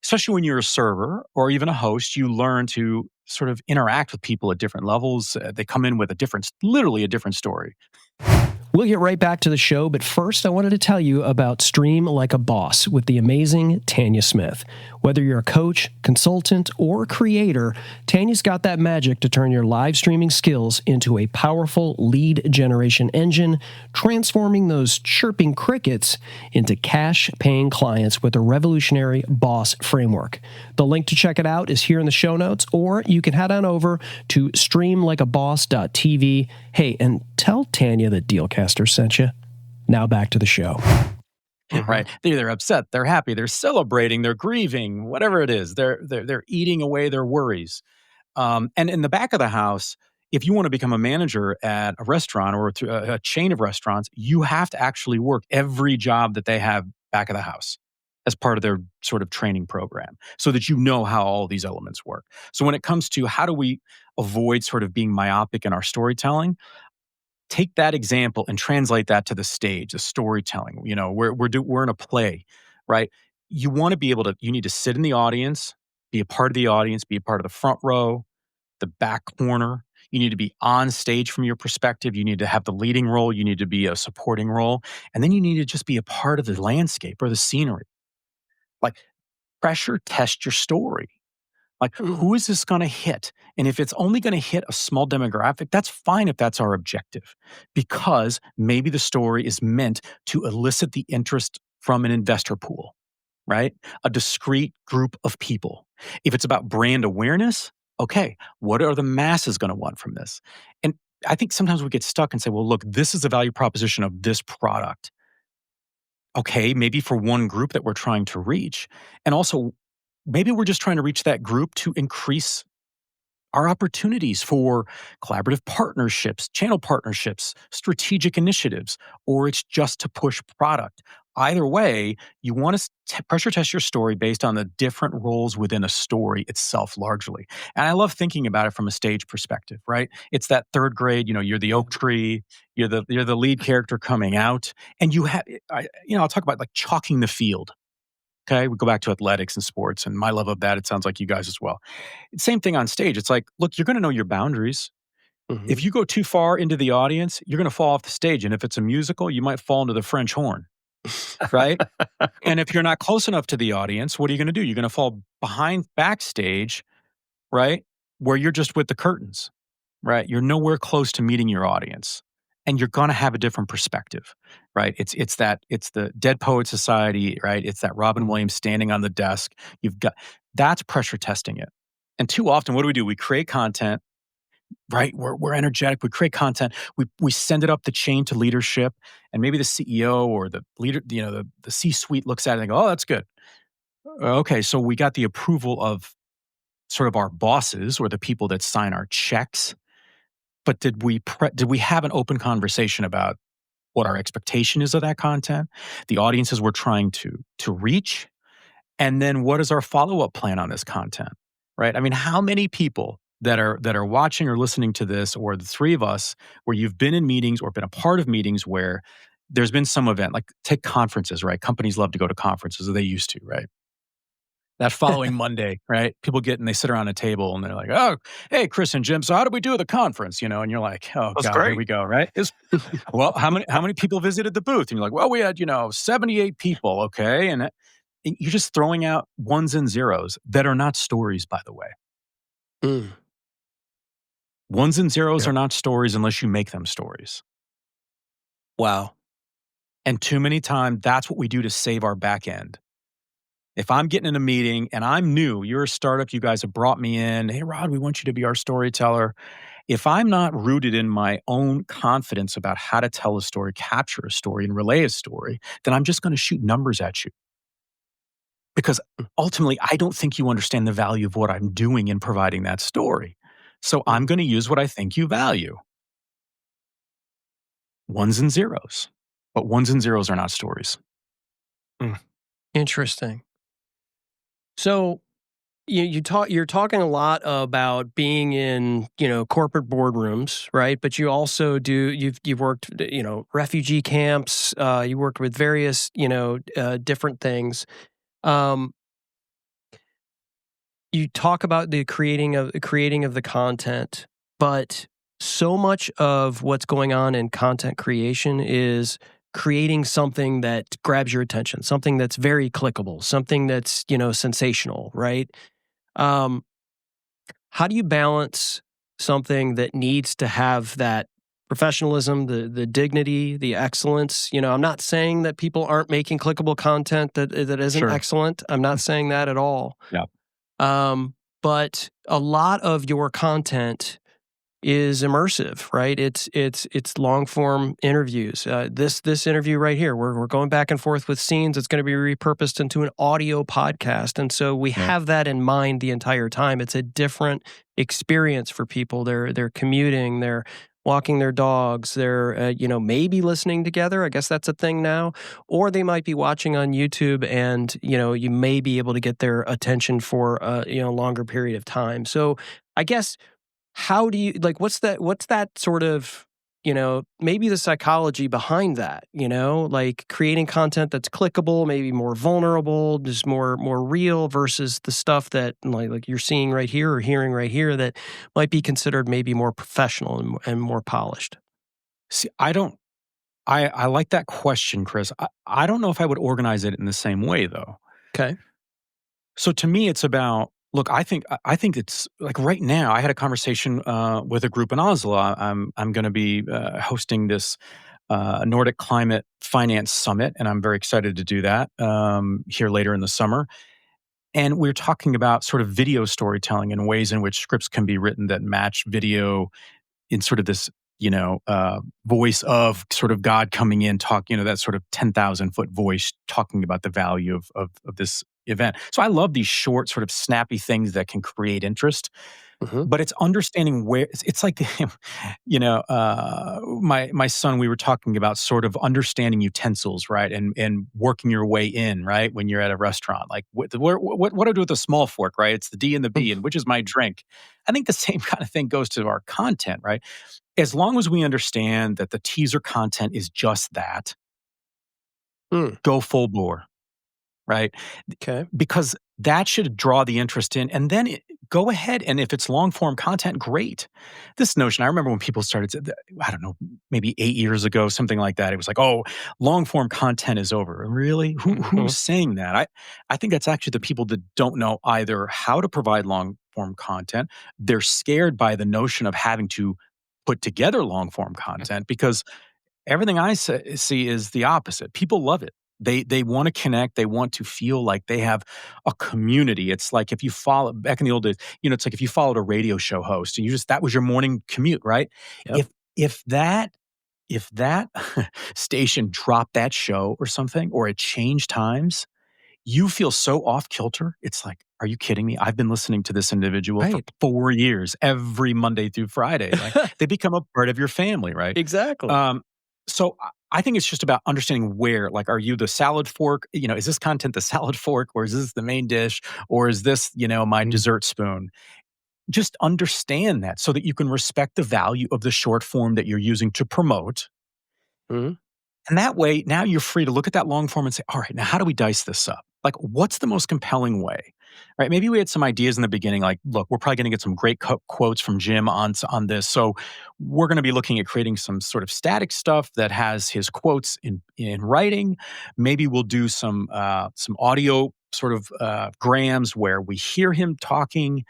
especially when you're a server or even a host, you learn to sort of interact with people at different levels. They come in with literally a different story. We'll get right back to the show, but first I wanted to tell you about Stream Like a Boss with the amazing Tanya Smith. Whether you're a coach, consultant, or creator, Tanya's got that magic to turn your live streaming skills into a powerful lead generation engine, transforming those chirping crickets into cash-paying clients with a revolutionary boss framework. The link to check it out is here in the show notes, or you can head on over to streamlikeaboss.tv. Hey, and tell Tanya that Dealcaster sent you. Now back to the show. Right? They're either upset, they're happy, they're celebrating, they're grieving, whatever it is. They're eating away their worries. And in the back of the house, if you want to become a manager at a restaurant or a chain of restaurants, you have to actually work every job that they have back of the house as part of their sort of training program so that you know how all these elements work. So when it comes to how do we avoid sort of being myopic in our storytelling, take that example and translate that to the stage, the storytelling. We're in a play, right? You need to sit in the audience, be a part of the audience, be a part of the front row, the back corner. You need to be on stage from your perspective. You need to have the leading role. You need to be a supporting role. And then you need to just be a part of the landscape or the scenery. Like, pressure test your story. Like, Mm. who is this going to hit? And if it's only going to hit a small demographic, that's fine if that's our objective, because maybe the story is meant to elicit the interest from an investor pool, right? A discrete group of people. If it's about brand awareness, okay, what are the masses going to want from this? And I think sometimes we get stuck and say, well, look, this is the value proposition of this product. Okay, maybe for one group that we're trying to reach. And also, maybe we're just trying to reach that group to increase our opportunities for collaborative partnerships, channel partnerships, strategic initiatives, or it's just to push product. Either way, you want to pressure test your story based on the different roles within a story itself, largely. And I love thinking about it from a stage perspective, right? It's that third grade, you're the oak tree, you're the lead character coming out, and I'll talk about like chalking the field. Okay, we go back to athletics and sports and my love of that. It sounds like you guys as well. Same thing on stage. It's like, look, you're going to know your boundaries. Mhm. If you go too far into the audience, you're going to fall off the stage. And if it's a musical, you might fall into the French horn, right? And if you're not close enough to the audience, what are you going to do? You're going to fall behind backstage, right? Where you're just with the curtains, right? You're nowhere close to meeting your audience. and you're going to have a different perspective, right? It's the Dead Poet Society, right? It's that Robin Williams standing on the desk. That's pressure testing it. And too often, what do? We create content, right? We're energetic. We create content. We send it up the chain to leadership, and maybe the CEO or the leader, the C-suite looks at it and go, "Oh, that's good. Okay, so we got the approval of sort of our bosses or the people that sign our checks." But did we have an open conversation about what our expectation is of that content, the audiences we're trying to reach, and then what is our follow-up plan on this content, right? I mean, how many people that are watching or listening to this, or the three of us, where you've been in meetings or been a part of meetings where there's been some event, like take conferences, right? Companies love to go to conferences, or they used to, right? That following Monday, right? People get and they sit around a table and they're like, "Oh, hey, Chris and Jim, so how did we do at the conference?" And you're like, "Oh That's God, here great. we go." Right? Well, how many people visited the booth? And you're like, "Well, we had 78 people." Okay, and you're just throwing out ones and zeros that are not stories, by the way. Mm. Ones and zeros Yeah. are not stories unless you make them stories. Wow. And too many times, that's what we do to save our back end. If I'm getting in a meeting and I'm new, you're a startup, you guys have brought me in. "Hey, Rod, we want you to be our storyteller." If I'm not rooted in my own confidence about how to tell a story, capture a story, and relay a story, then I'm just going to shoot numbers at you. Because ultimately, I don't think you understand the value of what I'm doing in providing that story. So I'm going to use what I think you value. Ones and zeros. But ones and zeros are not stories. Interesting. So you're talking a lot about being in corporate boardrooms, right? But you also you've worked refugee camps. You worked with various different things. You talk about the creating of the content, but so much of what's going on in content creation is creating something that grabs your attention, something that's very clickable, something that's sensational, right? Um, how do you balance something that needs to have that professionalism, the dignity, the excellence? I'm not saying that people aren't making clickable content that isn't Sure. excellent. I'm not saying that at all. Yeah. But a lot of your content is immersive, right? It's long form interviews. This interview right here, we're going back and forth with scenes. It's going to be repurposed into an audio podcast, and so we have that in mind the entire time. It's a different experience for people. They're commuting. They're walking their dogs. They're maybe listening together. I guess that's a thing now. Or they might be watching on YouTube, and you may be able to get their attention for a longer period of time. So I guess, how do you what's that sort of maybe the psychology behind that, like creating content that's clickable, maybe more vulnerable, just more real, versus the stuff that like you're seeing right here or hearing right here that might be considered maybe more professional and more polished? See, I like that question, Chris. I don't know if I would organize it in the same way, though. Okay. So to me, it's about, look, I think it's like right now. I had a conversation with a group in Oslo. I'm going to be hosting this Nordic Climate Finance Summit, and I'm very excited to do that here later in the summer. And we're talking about sort of video storytelling and ways in which scripts can be written that match video in sort of this voice of sort of God coming in, that sort of 10,000-foot voice talking about the value of this event. So I love these short, sort of snappy things that can create interest. Mm-hmm. But it's understanding where it's like, my son, we were talking about sort of understanding utensils, right, and working your way in, right, when you're at a restaurant. Like, what do I do with a small fork, right? It's the D and the B, and which is my drink. I think the same kind of thing goes to our content, right? As long as we understand that the teaser content is just that, go full bore, right? Okay. Because that should draw the interest in, and then go ahead, and if it's long form content, great. This notion, I remember when people started, I don't know, maybe 8 years ago, something like that. It was like, oh, long form content is over. Really? Who's saying that? I think that's actually the people that don't know either how to provide long form content. They're scared by the notion of having to put together long form content because everything I see is the opposite. People love it. They want to connect. They want to feel like they have a community. It's like if you follow back in the old days, it's like if you followed a radio show host and that was your morning commute, right? Yep. If that station dropped that show or something, or it changed times, you feel so off kilter. It's like, are you kidding me? I've been listening to this individual for Right. 4 years, every Monday through Friday. Like they become a part of your family, right? Exactly. So I think it's just about understanding where, like, are you the salad fork? Is this content the salad fork, or is this the main dish, or is this, my dessert spoon? Just understand that so that you can respect the value of the short form that you're using to promote. Mhm. And that way, now you're free to look at that long form and say, all right, now how do we dice this up? Like, what's the most compelling way? Right? Maybe we had some ideas in the beginning, like, look, we're probably going to get some great quotes from Jim on this. So we're going to be looking at creating some sort of static stuff that has his quotes in writing. Maybe we'll do some audio sort of grams where we hear him talking.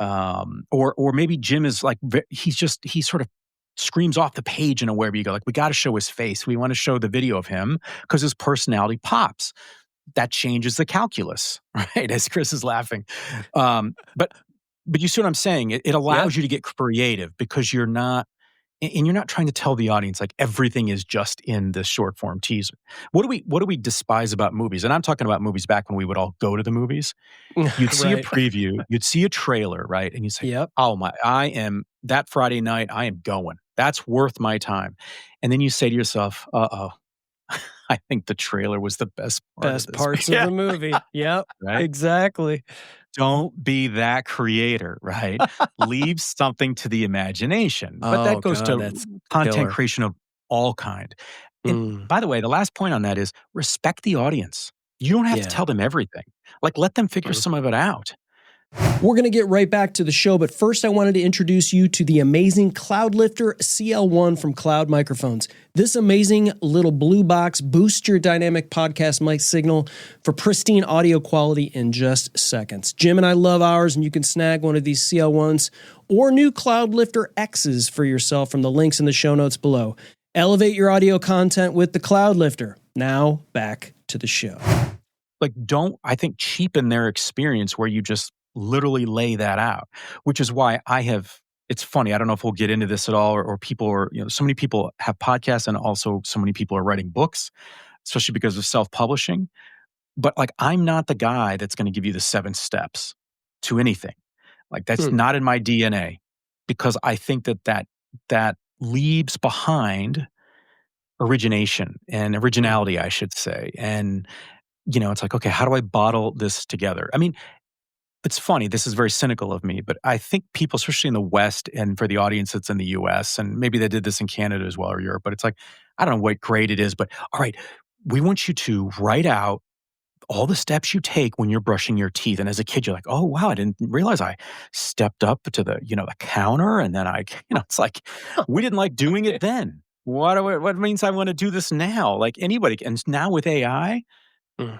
Or maybe Jim is like, he sort of screams off the page in a way where you go, like, we got to show his face. We want to show the video of him because his personality pops. That changes the calculus, right? As Chris is laughing. But you see what I'm saying? It allows you to get creative because you're not trying to tell the audience like everything is just in this short form teaser. What do we despise about movies? And I'm talking about movies back when we would all go to the movies. You'd see a Right. preview, you'd see a trailer, right? And you'd say, Yep. oh my, that Friday night, I am going. That's worth my time. And then you say to yourself, uh-oh, I think the trailer was the best part Best of this parts movie. of the movie. Yep. Right? Exactly. Don't be that creator, right? Leave something to the imagination. But that goes to that's content killer. creation of all kind. And by the way, the last point on that is respect the audience. You don't have to tell them everything. Like, let them figure some of it out. We're going to get right back to the show, but first I wanted to introduce you to the amazing Cloudlifter CL1 from Cloud Microphones. This amazing little blue box boosts your dynamic podcast mic signal for pristine audio quality in just seconds. Jim and I love ours, and you can snag one of these CL1s or new Cloudlifter X's for yourself from the links in the show notes below. Elevate your audio content with the Cloudlifter. Now, back to the show. Like, don't, I think, cheapen their experience where you just literally lay that out, which is why it's funny. I don't know if we'll get into this at all, or people are, so many people have podcasts and also so many people are writing books, especially because of self-publishing. But like, I'm not the guy that's going to give you the 7 steps to anything. Like, that's not in my DNA, because I think that leaves behind origination and originality, I should say. And, it's like, okay, how do I bottle this together? I mean, it's funny, this is very cynical of me, but I think people, especially in the West and for the audience that's in the US, and maybe they did this in Canada as well or Europe, but it's like, I don't know what grade it is, but all right, we want you to write out all the steps you take when you're brushing your teeth. And as a kid, you're like, oh, wow, I didn't realize I stepped up to the, the counter. And then it's like, we didn't like doing it then. What means I want to do this now? Like anybody. And now with AI,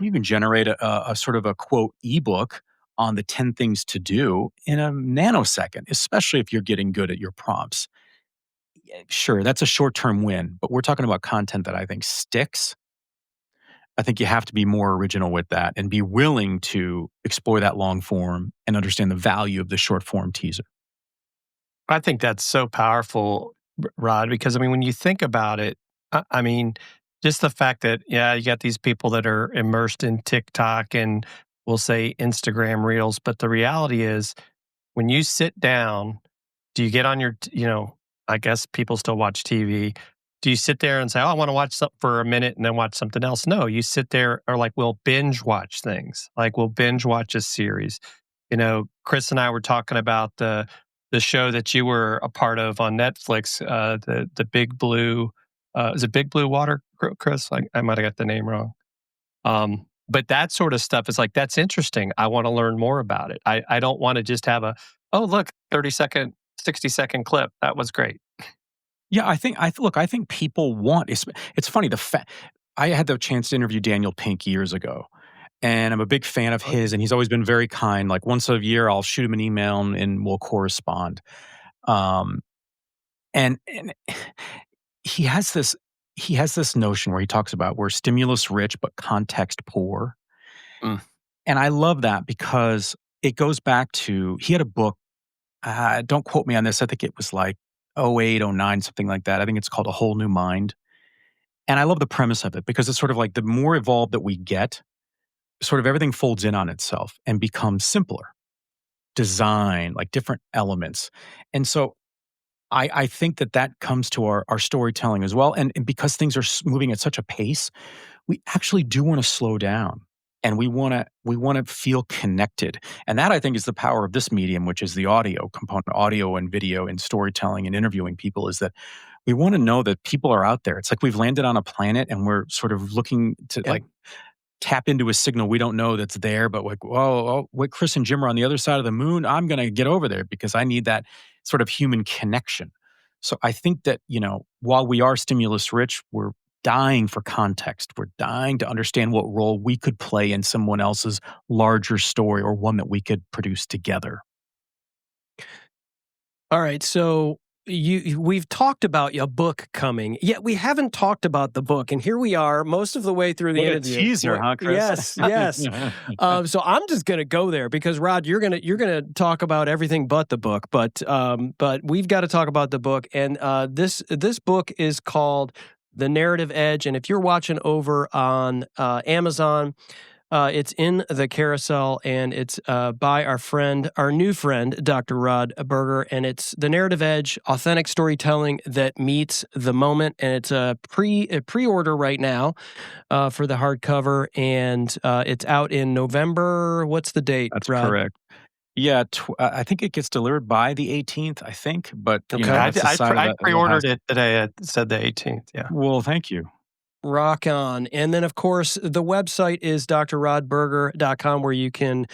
you can generate a sort of a quote ebook on the 10 things to do in a nanosecond, especially if you're getting good at your prompts. Sure, that's a short-term win, but we're talking about content that I think sticks. I think you have to be more original with that and be willing to explore that long form and understand the value of the short form teaser. I think that's so powerful, Rod, because I mean, when you think about it, I mean, just the fact that, you got these people that are immersed in TikTok and we'll say Instagram Reels, but the reality is when you sit down, do you get on your, I guess people still watch TV. Do you sit there and say, oh, I want to watch something for a minute and then watch something else? No, you sit there or like we'll binge watch things. Like we'll binge watch a series. Chris and I were talking about the show that you were a part of on Netflix, the Big Blue, is it Big Blue Water, Chris? I might have got the name wrong. But that sort of stuff is like, that's interesting. I want to learn more about it. I don't want to just have oh, look, 30-second, 60-second clip. That was great. Yeah, I think people want, it's funny, I had the chance to interview Daniel Pink years ago, and I'm a big fan of his, and he's always been very kind. Like once a year, I'll shoot him an email and we'll correspond. And he has this he has this notion where he talks about we're stimulus rich but context poor. Mm. And I love that because it goes back to he had a book, don't quote me on this, I think it was like '08, '09, something like that. I think it's called A Whole New Mind. And I love the premise of it because it's sort of like the more evolved that we get, sort of everything folds in on itself and becomes simpler. Design, like different elements. And so I think that that comes to our storytelling as well. And because things are moving at such a pace, we actually do want to slow down and we want to feel connected. And that I think is the power of this medium, which is the audio component, audio and video and storytelling and interviewing people, is that we want to know that people are out there. It's like we've landed on a planet and we're sort of looking to Yep. like tap into a signal we don't know that's there, but like, oh, wait, Chris and Jim are on the other side of the moon. I'm going to get over there because I need that sort of human connection. So I think that, while we are stimulus rich, we're dying for context. We're dying to understand what role we could play in someone else's larger story or one that we could produce together. All right, so we've talked about a book coming, yet we haven't talked about the book, and here we are, most of the way through the What a interview. teaser, huh, Chris? Yes, yes. So I'm just gonna go there because Rod, you're gonna talk about everything but the book, but we've got to talk about the book, and this book is called The Narrative Edge, and if you're watching over on Amazon. It's in the carousel, and it's by our new friend, Dr. Rod Berger, and it's The Narrative Edge, authentic storytelling that meets the moment, and it's a pre-order right now for the hardcover, and it's out in November. What's the date, That's Rod? correct. Yeah, I think it gets delivered by the 18th, I think, but Okay. that's the side of I that that pre-ordered has. it today. It said the 18th. Yeah. Well, thank you. Rock on. And then, of course, the website is drrodberger.com where you can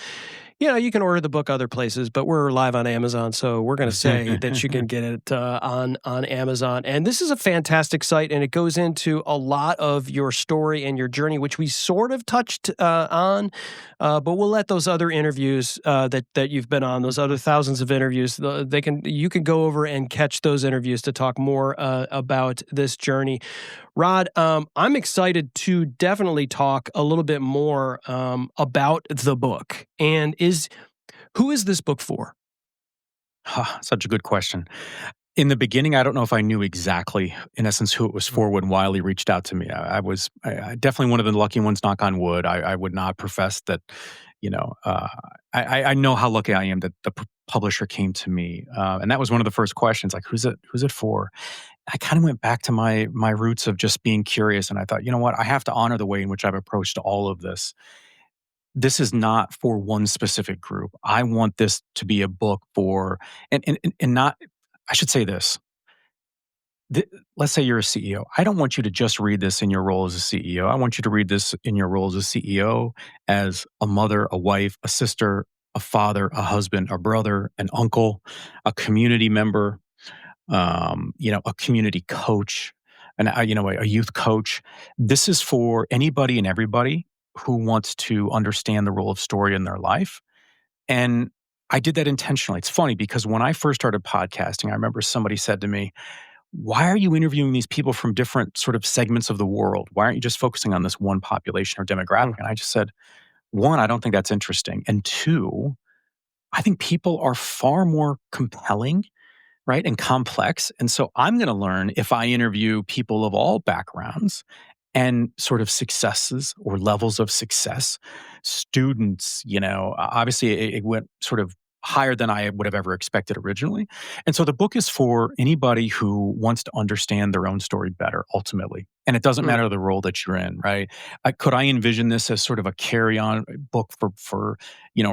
order the book other places, but we're live on Amazon, so we're going to say that you can get it on Amazon. And this is a fantastic site, and it goes into a lot of your story and your journey, which we sort of touched on, but we'll let those other interviews that you've been on, those other thousands of interviews, you can go over and catch those interviews to talk more about this journey. Rod, I'm excited to definitely talk a little bit more about the book. And who is this book for? Such a good question. In the beginning, I don't know if I knew exactly, in essence, who it was for when Wiley reached out to me. I was definitely one of the lucky ones, knock on wood. I would not profess that, I know how lucky I am that the publisher came to me. And that was one of the first questions, like, who's it for? I kind of went back to my roots of just being curious. And I thought, you know what? I have to honor the way in which I've approached all of this. This is not for one specific group. I want this to be a book for, and not, I should say this. Let's say you're a CEO. I don't want you to just read this in your role as a CEO. I want you to read this in your role as a CEO, as a mother, a wife, a sister, a father, a husband, a brother, an uncle, a community member, a community coach, and a youth coach. This is for anybody and everybody who wants to understand the role of story in their life. And I did that intentionally. It's funny because when I first started podcasting, I remember somebody said to me, "Why are you interviewing these people from different sort of segments of the world? Why aren't you just focusing on this one population or demographic?" And I just said, one, I don't think that's interesting. And two, I think people are far more compelling, right, and complex. And so I'm going to learn if I interview people of all backgrounds and sort of successes or levels of success. Students, obviously it went sort of higher than I would have ever expected originally. And so the book is for anybody who wants to understand their own story better ultimately. And it doesn't matter the role that you're in, right? Could I envision this as sort of a carry-on book for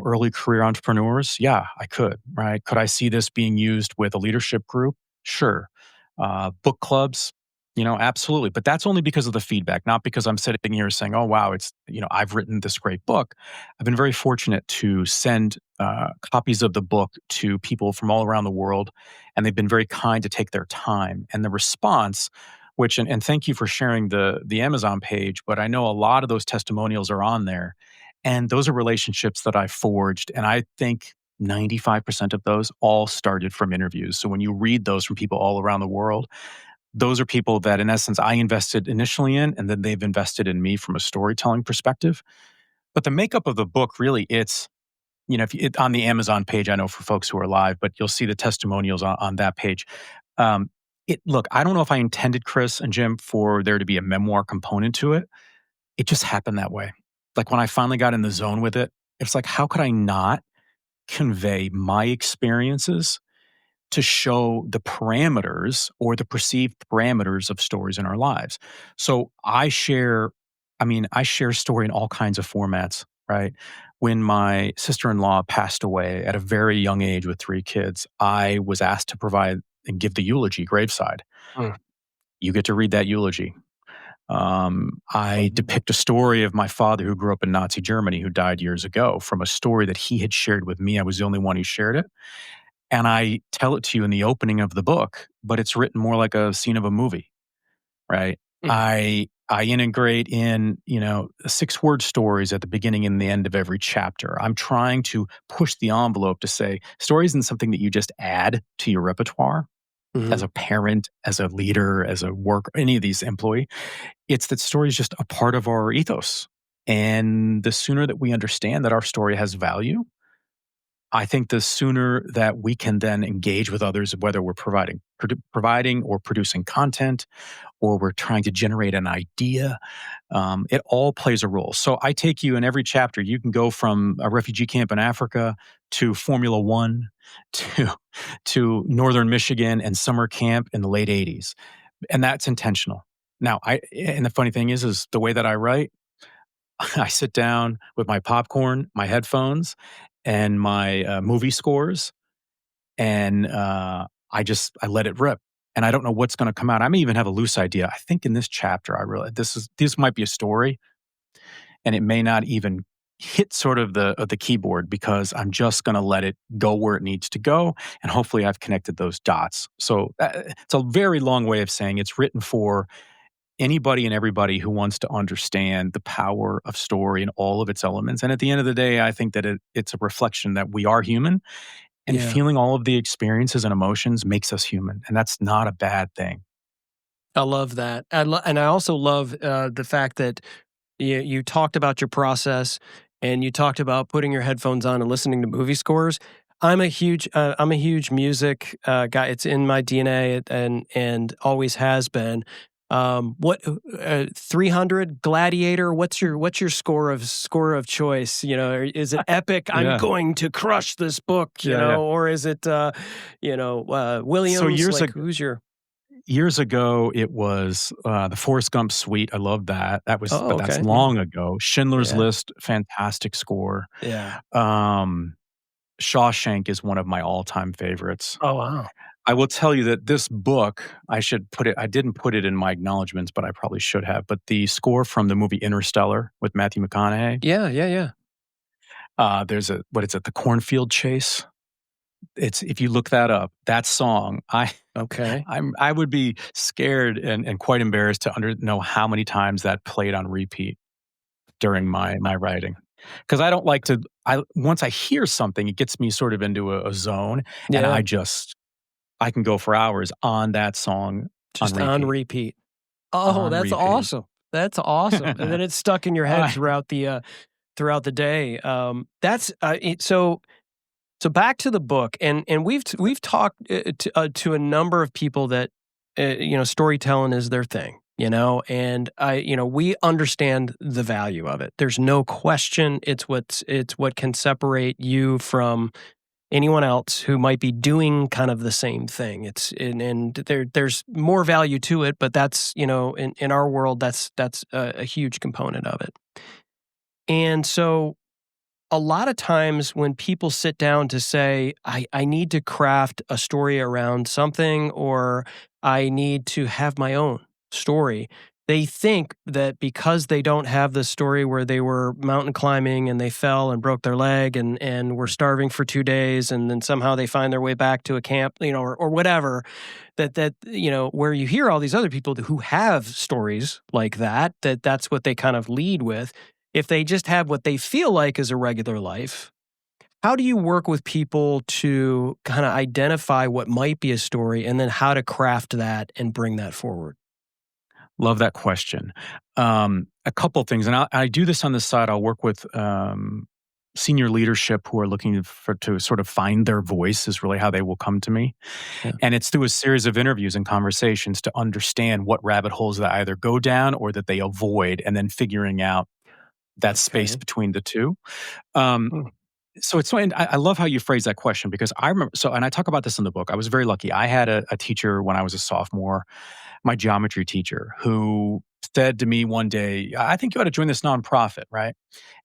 early career entrepreneurs? Yeah, I could, right? Could I see this being used with a leadership group? Sure. Book clubs, absolutely. But that's only because of the feedback, not because I'm sitting here saying, oh, wow, I've written this great book. I've been very fortunate to send copies of the book to people from all around the world, and they've been very kind to take their time. And the response, and thank you for sharing the Amazon page, but I know a lot of those testimonials are on there. And those are relationships that I've forged. And I think 95% of those all started from interviews. So when you read those from people all around the world, those are people that, in essence, I invested initially in, and then they've invested in me from a storytelling perspective. But the makeup of the book, really, it's, if on the Amazon page, I know for folks who are live, but you'll see the testimonials on that page. Look, I don't know if I intended, Chris and Jim, for there to be a memoir component to it. It just happened that way. Like when I finally got in the zone with it, it's like, how could I not convey my experiences to show the parameters or the perceived parameters of stories in our lives? So I share story in all kinds of formats, right? When my sister-in-law passed away at a very young age with 3 kids, I was asked to provide and give the eulogy graveside. Mm. You get to read that eulogy. I depict a story of my father who grew up in Nazi Germany, who died years ago, from a story that he had shared with me. I was the only one who shared it. And I tell it to you in the opening of the book, but it's written more like a scene of a movie, right? Mm. I integrate in, 6-word stories at the beginning and the end of every chapter. I'm trying to push the envelope to say story isn't something that you just add to your repertoire as a parent, as a leader, as a worker, any of these employee. It's that story is just a part of our ethos. And the sooner that we understand that our story has value, I think the sooner that we can then engage with others, whether we're providing or producing content, or we're trying to generate an idea, it all plays a role. So I take you in every chapter. You can go from a refugee camp in Africa to Formula One to Northern Michigan and summer camp in the late 80s. And that's intentional. Now, and the funny thing is the way that I write, I sit down with my popcorn, my headphones, and my movie scores, and I let it rip. And I don't know what's going to come out. I may even have a loose idea. I think in this chapter, I realized this might be a story, and it may not even hit sort of the keyboard, because I'm just going to let it go where it needs to go, and hopefully I've connected those dots. So it's a very long way of saying it's written for anybody and everybody who wants to understand the power of story and all of its elements. And at the end of the day, I think that it's a reflection that we are human, and feeling all of the experiences and emotions makes us human. And that's not a bad thing. I love that. And I also love the fact that you talked about your process, and you talked about putting your headphones on and listening to movie scores. I'm a huge music guy. It's in my DNA, and always has been. What 300 Gladiator? What's your score of choice? Is it epic? I'm going to crush this book. Or is it Williams? So Who's your? Years ago, it was the Forrest Gump suite. I love that. But that's long ago. Schindler's List, fantastic score. Yeah. Shawshank is one of my all-time favorites. Oh, wow. I will tell you that this book, I didn't put it in my acknowledgments, but I probably should have. But the score from the movie Interstellar with Matthew McConaughey. Yeah. There's the Cornfield Chase. If you look that up, that song, I would be scared and quite embarrassed to know how many times that played on repeat during my writing. Because I don't like to. Once I hear something, it gets me sort of into a zone, and I can go for hours on that song, just on repeat. Oh, that's awesome! That's awesome, and then it's stuck in your head throughout the day. So back to the book, and we've talked to a number of people that storytelling is their thing, and we understand the value of it. There's no question. It's what can separate you from anyone else who might be doing kind of the same thing. There's more value to it, but that's in our world that's a huge component of it. And so a lot of times when people sit down to say, I need to craft a story around something, or I need to have my own story, they think that because they don't have the story where they were mountain climbing and they fell and broke their leg and were starving for 2 days, and then somehow they find their way back to a camp, or whatever, that where you hear all these other people who have stories like that's what they kind of lead with. If they just have what they feel like is a regular life, How do you work with people to kind of identify what might be a story and then how to craft that and bring that forward? Love that question. A couple things, and I do this on the side. I'll work with senior leadership who are looking to sort of find their voice is really how they will come to me. Yeah. And it's through a series of interviews and conversations to understand what rabbit holes that either go down or that they avoid, and then figuring out that space Okay. between the two. Um, Hmm. so it's and I love how you phrase that question because I remember. So, and I talk about this in the book. I was very lucky. I had a teacher when I was a sophomore, my geometry teacher, who said to me one day, "I think you ought to join this nonprofit, right?"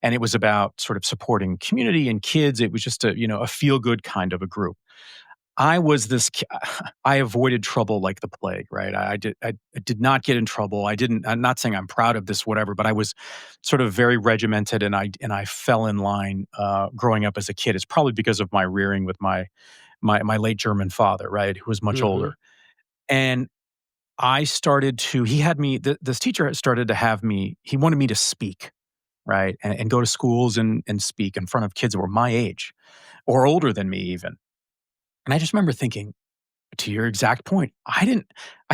And it was about sort of supporting community and kids. It was just a feel good kind of a group. I was I avoided trouble like the plague, right? I did not get in trouble. I'm not saying I'm proud of this, whatever, but I was sort of very regimented, and I fell in line growing up as a kid. It's probably because of my rearing with my late German father, right, who was much Hmm. older. And I started to he had me this teacher had started to have me he wanted me to speak, right, and go to schools and speak in front of kids that were my age or older than me even. And I just remember thinking, to your exact point, I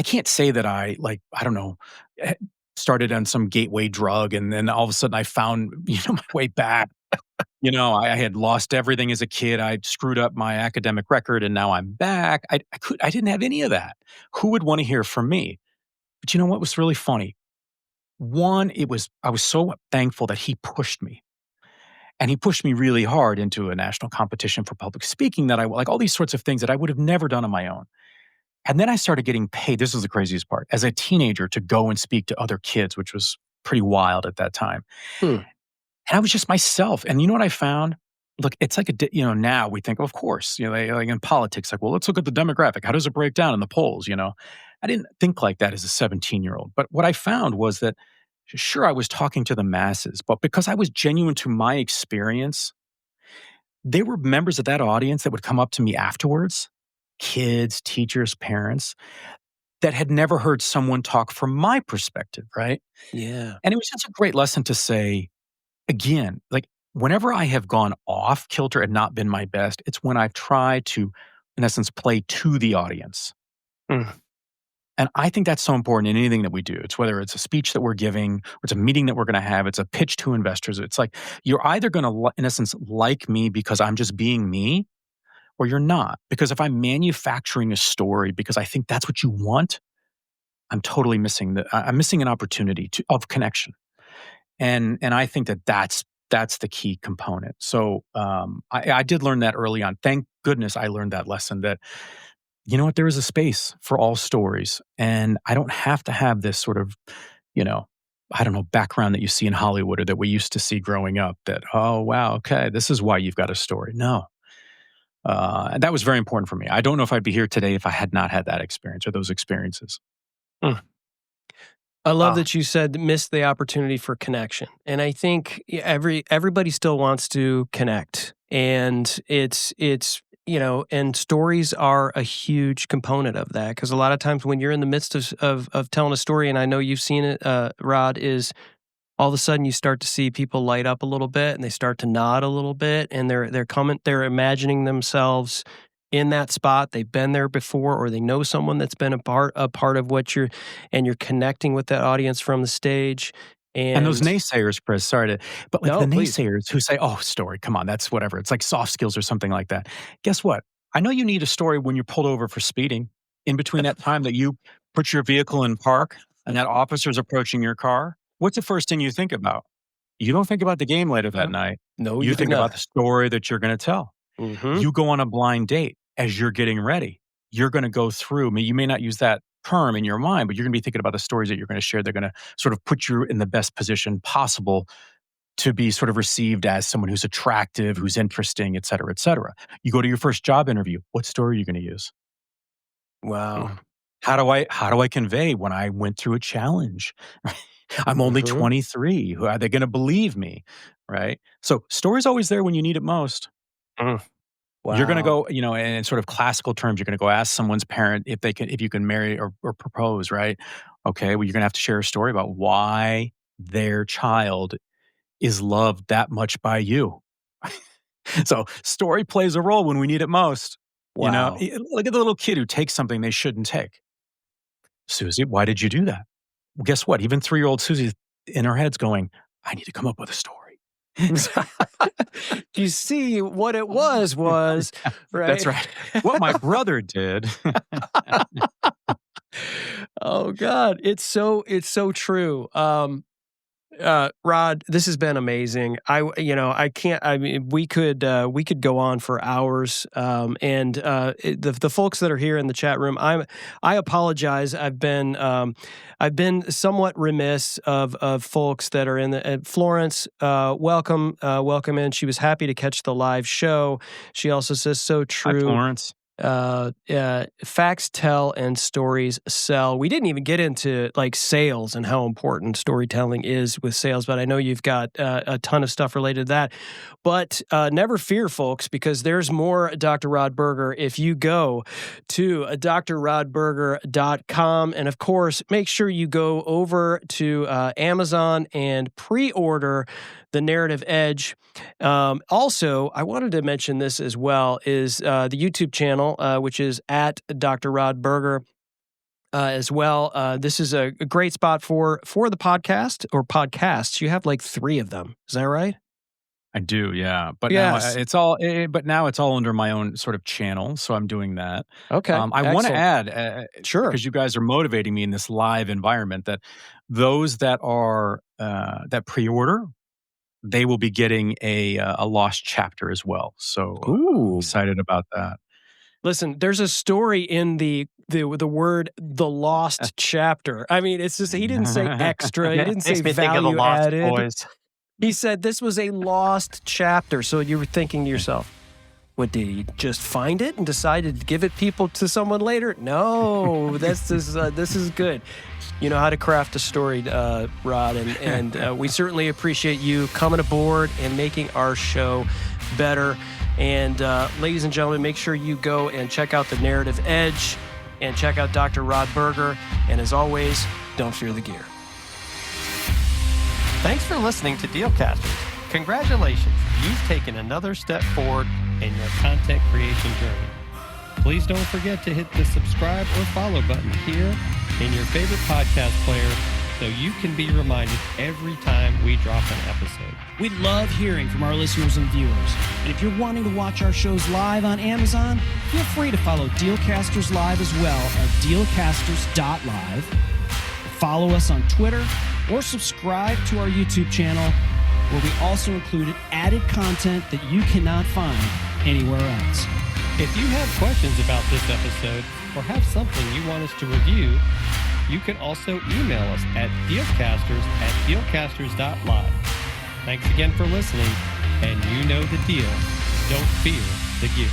can't say that I don't know, eh, started on some gateway drug and then all of a sudden I found, my way back. I had lost everything as a kid. I'd screwed up my academic record and now I'm back. I didn't have any of that. Who would want to hear from me? But you know what was really funny? One, I was so thankful that he pushed me. And he pushed me really hard into a national competition for public speaking that I like all these sorts of things that I would have never done on my own. And then I started getting paid. This is the craziest part. As a teenager to go and speak to other kids, which was pretty wild at that time. Hmm. And I was just myself. And you know what I found? Look, it's like now we think, of course, like in politics, like, well, let's look at the demographic. How does it break down in the polls? I didn't think like that as a 17-year-old. But what I found was that, sure, I was talking to the masses, but because I was genuine to my experience, there were members of that audience that would come up to me afterwards, kids, teachers, parents, that had never heard someone talk from my perspective, right? Yeah. And it was just a great lesson to say, again, like whenever I have gone off kilter and not been my best, it's when I've tried to, in essence, play to the audience. Mm. And I think that's so important in anything that we do. It's whether it's a speech that we're giving, or it's a meeting that we're going to have, it's a pitch to investors. It's like you're either going to, in essence, like me because I'm just being me, or you're not. Because if I'm manufacturing a story because I think that's what you want, I'm totally missing I'm missing an opportunity of connection. And I think that's the key component. So I did learn that early on. Thank goodness I learned that lesson that, you know what, there is a space for all stories. And I don't have to have this sort of, you know, I don't know, background that you see in Hollywood or that we used to see growing up that, oh, wow, okay, this is why you've got a story. No. And that was very important for me. I don't know if I'd be here today if I had not had that experience or those experiences. Mm. I love Wow. that you said miss the opportunity for connection. And I think everybody still wants to connect. And and stories are a huge component of that because a lot of times when you're in the midst of telling a story, and I know you've seen it, Rod, is all of a sudden you start to see people light up a little bit and they start to nod a little bit and they're imagining themselves in that spot. They've been there before or they know someone that's been a part of you're connecting with that audience from the stage. And those And naysayers, Chris, sorry to, but like the no, please. naysayers who say, oh, story, come on, that's whatever. It's like soft skills or something like that. Guess what? I know you need a story when you're pulled over for speeding. In between that time that you put your vehicle in park and that officer's approaching your car, what's the first thing you think about? You don't think about the game later that night. No, You you do think about not. the story that you're going to tell. Hmm. You go on a blind date as you're getting ready. You're going to go through, you may not use that term in your mind, but you're going to be thinking about the stories that you're going to share. They're going to sort of put you in the best position possible to be sort of received as someone who's attractive, who's interesting, et cetera, et cetera. You go to your first job interview. What story are you going to use? Wow. How do I convey when I went through a challenge? I'm only Hmm. 23. Who are they going to believe me? Right? So story's always there when you need it most. Mm. You're gonna Wow. go, in sort of classical terms, you're gonna go ask someone's parent if you can marry or propose, right? Okay, well, you're gonna have to share a story about why their child is loved that much by you. So story plays a role when we need it most. Wow. Look at the little kid who takes something they shouldn't take. Susie, why did you do that? Well, guess what? Even 3-year-old Susie in her head's going, I need to come up with a story. You see, what it was, right? That's right. What my brother did. Oh God, it's so true. Rod, this has been amazing. I can't. I mean, we could go on for hours. The folks that are here in the chat room, I apologize. I've been somewhat remiss of folks that are in the Florence. Welcome in. She was happy to catch the live show. She also says so true. Hi, Florence. Facts tell and stories sell. We didn't even get into like sales and how important storytelling is with sales, but I know you've got a ton of stuff related to that. But never fear, folks, because there's more Dr. Rod Berger if you go to drrodberger.com. And of course, make sure you go over to Amazon and pre-order The Narrative Edge. Also, I wanted to mention this as well, is the YouTube channel, which is at Dr. Rod Berger as well. This is a great spot for the podcast or podcasts. You have like 3 of them. Is that right? I do, yeah. But Yes. now it's all under my own sort of channel, so I'm doing that. Okay. I want to add, Sure. because you guys are motivating me in this live environment, that those that are that pre-order, they will be getting a lost chapter as well. So I'm excited about that. Listen, there's a story in the word "the lost chapter." I mean, it's just he didn't say extra. He didn't say Makes me think of the value Lost added. Boys. He said this was a lost chapter. So you were thinking to yourself, what, did he just find it and decided to give it to someone later? No, this is good. You know how to craft a story, Rod, and we certainly appreciate you coming aboard and making our show better. And ladies and gentlemen, make sure you go and check out The Narrative Edge and check out Dr. Rod Berger. And as always, don't fear the gear. Thanks for listening to Dealcasters. Congratulations, you've taken another step forward in your content creation journey. Please don't forget to hit the subscribe or follow button here in your favorite podcast player so you can be reminded every time we drop an episode. We love hearing from our listeners and viewers. And if you're wanting to watch our shows live on Amazon, feel free to follow Dealcasters Live as well at dealcasters.live. Follow us on Twitter or subscribe to our YouTube channel, where we also included added content that you cannot find anywhere else. If you have questions about this episode or have something you want us to review, you can also email us at dealcasters@dealcasters.live. Thanks again for listening, and you know the deal. Don't fear the gear.